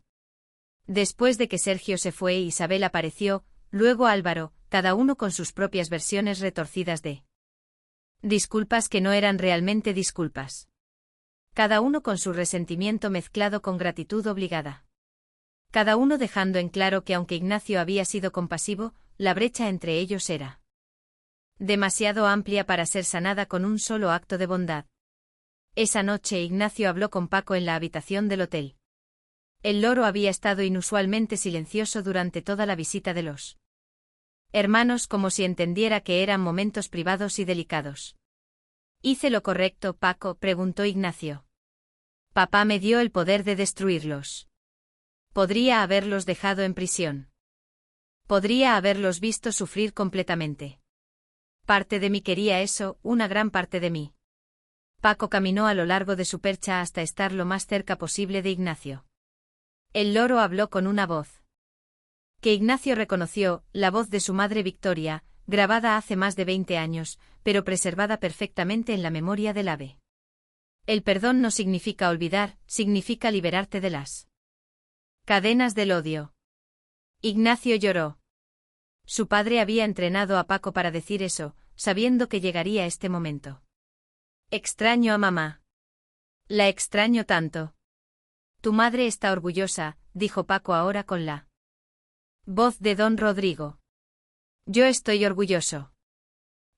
Después de que Sergio se fue, Isabel apareció, luego Álvaro, cada uno con sus propias versiones retorcidas de disculpas que no eran realmente disculpas. Cada uno con su resentimiento mezclado con gratitud obligada. Cada uno dejando en claro que aunque Ignacio había sido compasivo, la brecha entre ellos era demasiado amplia para ser sanada con un solo acto de bondad. Esa noche Ignacio habló con Paco en la habitación del hotel. El loro había estado inusualmente silencioso durante toda la visita de los hermanos, como si entendiera que eran momentos privados y delicados. ¿Hice lo correcto, Paco?, preguntó Ignacio. Papá me dio el poder de destruirlos. Podría haberlos dejado en prisión. Podría haberlos visto sufrir completamente. Parte de mí quería eso, una gran parte de mí. Paco caminó a lo largo de su percha hasta estar lo más cerca posible de Ignacio. El loro habló con una voz que Ignacio reconoció, la voz de su madre Victoria, grabada hace más de 20 años, pero preservada perfectamente en la memoria del ave. El perdón no significa olvidar, significa liberarte de las cadenas del odio. Ignacio lloró. Su padre había entrenado a Paco para decir eso, sabiendo que llegaría este momento. Extraño a mamá. La extraño tanto. Tu madre está orgullosa, dijo Paco ahora con la voz de don Rodrigo. Yo estoy orgulloso.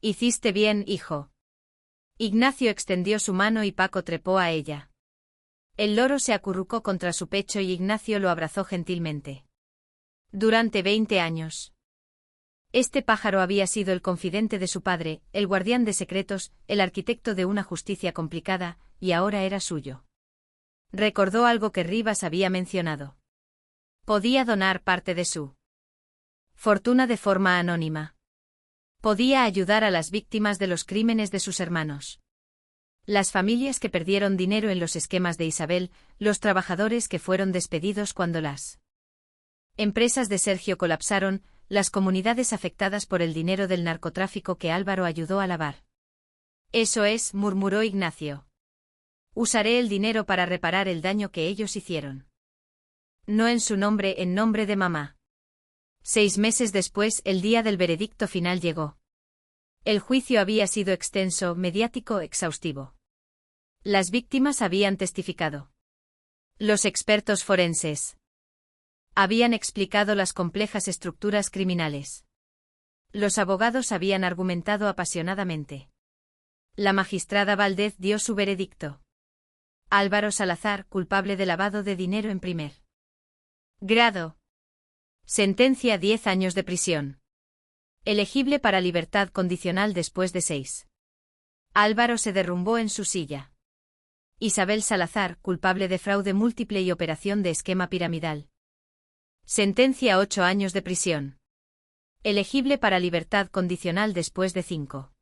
Hiciste bien, hijo. Ignacio extendió su mano y Paco trepó a ella. El loro se acurrucó contra su pecho y Ignacio lo abrazó gentilmente. Durante 20 años. Este pájaro había sido el confidente de su padre, el guardián de secretos, el arquitecto de una justicia complicada, y ahora era suyo. Recordó algo que Rivas había mencionado. Podía donar parte de su fortuna de forma anónima. Podía ayudar a las víctimas de los crímenes de sus hermanos. Las familias que perdieron dinero en los esquemas de Isabel, los trabajadores que fueron despedidos cuando las empresas de Sergio colapsaron, las comunidades afectadas por el dinero del narcotráfico que Álvaro ayudó a lavar. Eso es, murmuró Ignacio. Usaré el dinero para reparar el daño que ellos hicieron. No en su nombre, en nombre de mamá. 6 meses después, el día del veredicto final llegó. El juicio había sido extenso, mediático, exhaustivo. Las víctimas habían testificado. Los expertos forenses habían explicado las complejas estructuras criminales. Los abogados habían argumentado apasionadamente. La magistrada Valdez dio su veredicto. Álvaro Salazar, culpable de lavado de dinero en primer Grado. Sentencia 10 años de prisión. Elegible para libertad condicional después de 6. Álvaro se derrumbó en su silla. Isabel Salazar, culpable de fraude múltiple y operación de esquema piramidal. Sentencia 8 años de prisión. Elegible para libertad condicional después de 5.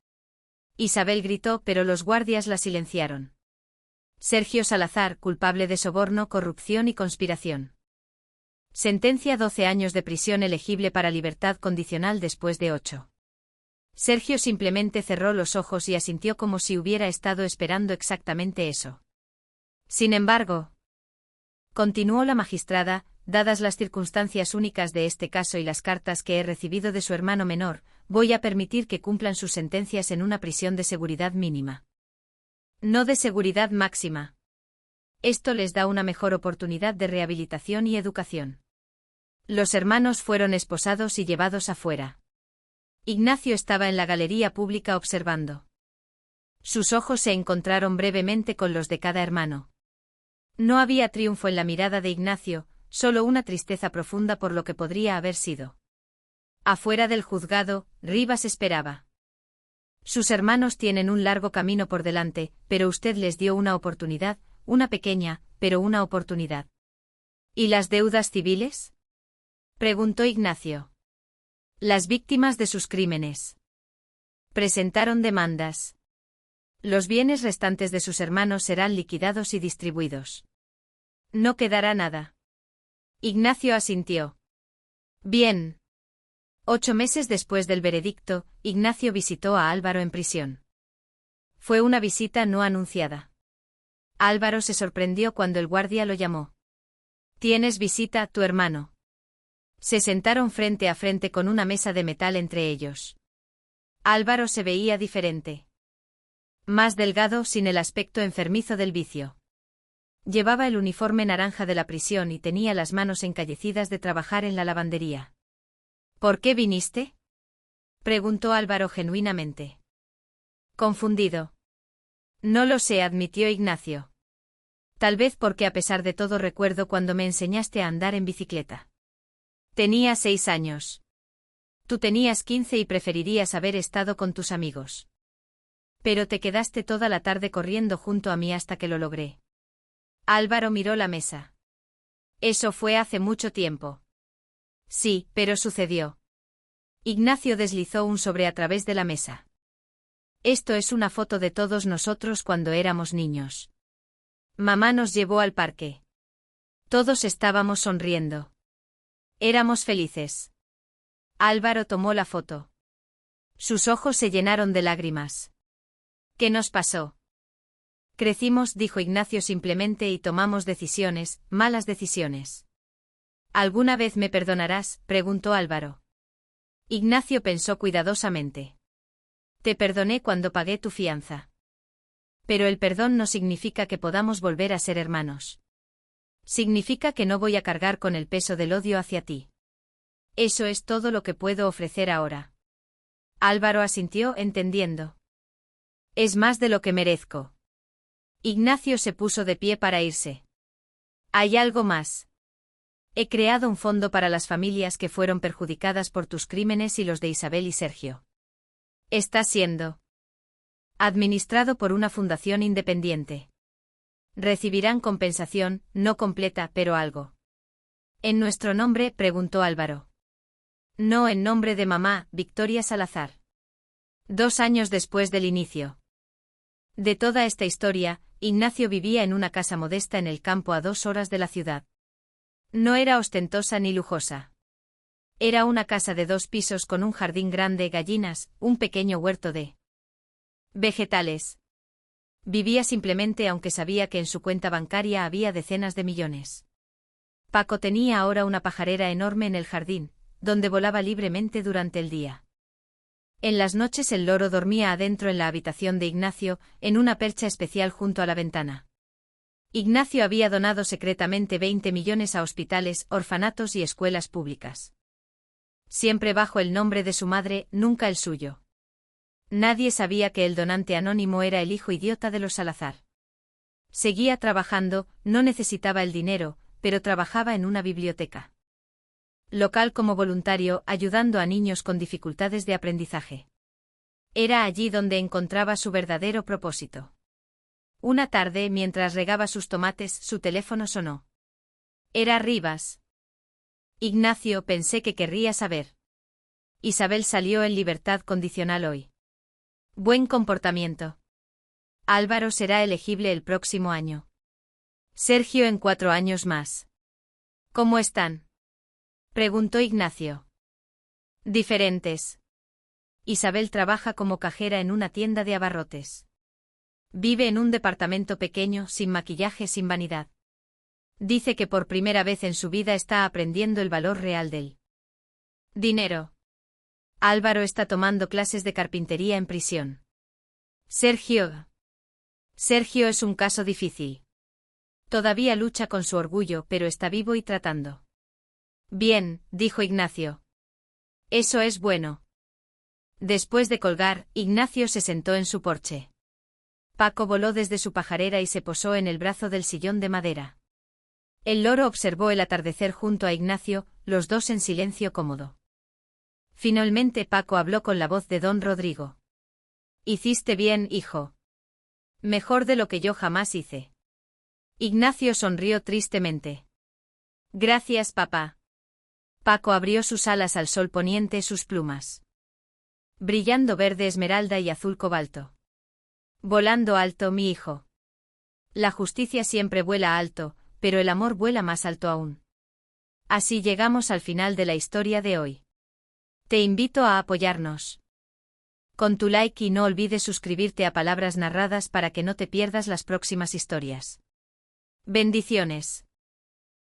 Isabel gritó, pero los guardias la silenciaron. Sergio Salazar, culpable de soborno, corrupción y conspiración. Sentencia 12 años de prisión elegible para libertad condicional después de 8. Sergio simplemente cerró los ojos y asintió como si hubiera estado esperando exactamente eso. Sin embargo, continuó la magistrada, dadas las circunstancias únicas de este caso y las cartas que he recibido de su hermano menor, voy a permitir que cumplan sus sentencias en una prisión de seguridad mínima. No de seguridad máxima. Esto les da una mejor oportunidad de rehabilitación y educación. Los hermanos fueron esposados y llevados afuera. Ignacio estaba en la galería pública observando. Sus ojos se encontraron brevemente con los de cada hermano. No había triunfo en la mirada de Ignacio, solo una tristeza profunda por lo que podría haber sido. Afuera del juzgado, Rivas esperaba. Sus hermanos tienen un largo camino por delante, pero usted les dio una oportunidad, una pequeña, pero una oportunidad. ¿Y las deudas civiles?, preguntó Ignacio. Las víctimas de sus crímenes presentaron demandas. Los bienes restantes de sus hermanos serán liquidados y distribuidos. No quedará nada. Ignacio asintió. Bien. 8 meses después del veredicto, Ignacio visitó a Álvaro en prisión. Fue una visita no anunciada. Álvaro se sorprendió cuando el guardia lo llamó. ¿Tienes visita, tu hermano? Se sentaron frente a frente con una mesa de metal entre ellos. Álvaro se veía diferente. Más delgado, sin el aspecto enfermizo del vicio. Llevaba el uniforme naranja de la prisión y tenía las manos encallecidas de trabajar en la lavandería. ¿Por qué viniste?, preguntó Álvaro genuinamente. Confundido. No lo sé, admitió Ignacio. Tal vez porque a pesar de todo recuerdo cuando me enseñaste a andar en bicicleta. Tenía 6 años. Tú tenías 15 y preferirías haber estado con tus amigos. Pero te quedaste toda la tarde corriendo junto a mí hasta que lo logré. Álvaro miró la mesa. Eso fue hace mucho tiempo. Sí, pero sucedió. Ignacio deslizó un sobre a través de la mesa. Esto es una foto de todos nosotros cuando éramos niños. Mamá nos llevó al parque. Todos estábamos sonriendo. Éramos felices. Álvaro tomó la foto. Sus ojos se llenaron de lágrimas. ¿Qué nos pasó? Crecimos, dijo Ignacio simplemente, y tomamos decisiones, malas decisiones. ¿Alguna vez me perdonarás?, preguntó Álvaro. Ignacio pensó cuidadosamente. Te perdoné cuando pagué tu fianza. Pero el perdón no significa que podamos volver a ser hermanos. Significa que no voy a cargar con el peso del odio hacia ti. Eso es todo lo que puedo ofrecer ahora. Álvaro asintió, entendiendo. Es más de lo que merezco. Ignacio se puso de pie para irse. ¿Hay algo más? He creado un fondo para las familias que fueron perjudicadas por tus crímenes y los de Isabel y Sergio. Está siendo administrado por una fundación independiente. Recibirán compensación, no completa, pero algo. ¿En nuestro nombre?, preguntó Álvaro. No, en nombre de mamá, Victoria Salazar. 2 años después del inicio de toda esta historia, Ignacio vivía en una casa modesta en el campo a 2 horas de la ciudad. No era ostentosa ni lujosa. Era una casa de 2 pisos con un jardín grande, gallinas, un pequeño huerto de vegetales. Vivía simplemente, aunque sabía que en su cuenta bancaria había decenas de millones. Paco tenía ahora una pajarera enorme en el jardín, donde volaba libremente durante el día. En las noches el loro dormía adentro en la habitación de Ignacio, en una percha especial junto a la ventana. Ignacio había donado secretamente 20 millones a hospitales, orfanatos y escuelas públicas. Siempre bajo el nombre de su madre, nunca el suyo. Nadie sabía que el donante anónimo era el hijo idiota de los Salazar. Seguía trabajando, no necesitaba el dinero, pero trabajaba en una biblioteca. local como voluntario, ayudando a niños con dificultades de aprendizaje. Era allí donde encontraba su verdadero propósito. Una tarde, mientras regaba sus tomates, su teléfono sonó. Era Rivas. Ignacio, pensé que querría saber. Isabel salió en libertad condicional hoy. Buen comportamiento. Álvaro será elegible el próximo año. Sergio en 4 años más. ¿Cómo están? Preguntó Ignacio. Diferentes. Isabel trabaja como cajera en una tienda de abarrotes. Vive en un departamento pequeño, sin maquillaje, sin vanidad. Dice que por primera vez en su vida está aprendiendo el valor real del dinero. Álvaro está tomando clases de carpintería en prisión. Sergio es un caso difícil. Todavía lucha con su orgullo, pero está vivo y tratando. Bien, dijo Ignacio. Eso es bueno. Después de colgar, Ignacio se sentó en su porche. Paco voló desde su pajarera y se posó en el brazo del sillón de madera. El loro observó el atardecer junto a Ignacio, los dos en silencio cómodo. Finalmente Paco habló con la voz de don Rodrigo. Hiciste bien, hijo. Mejor de lo que yo jamás hice. Ignacio sonrió tristemente. Gracias, papá. Paco abrió sus alas al sol poniente, sus plumas brillando verde esmeralda y azul cobalto. Volando alto, mi hijo. La justicia siempre vuela alto, pero el amor vuela más alto aún. Así llegamos al final de la historia de hoy. Te invito a apoyarnos con tu like y no olvides suscribirte a Palabras Narradas para que no te pierdas las próximas historias. Bendiciones.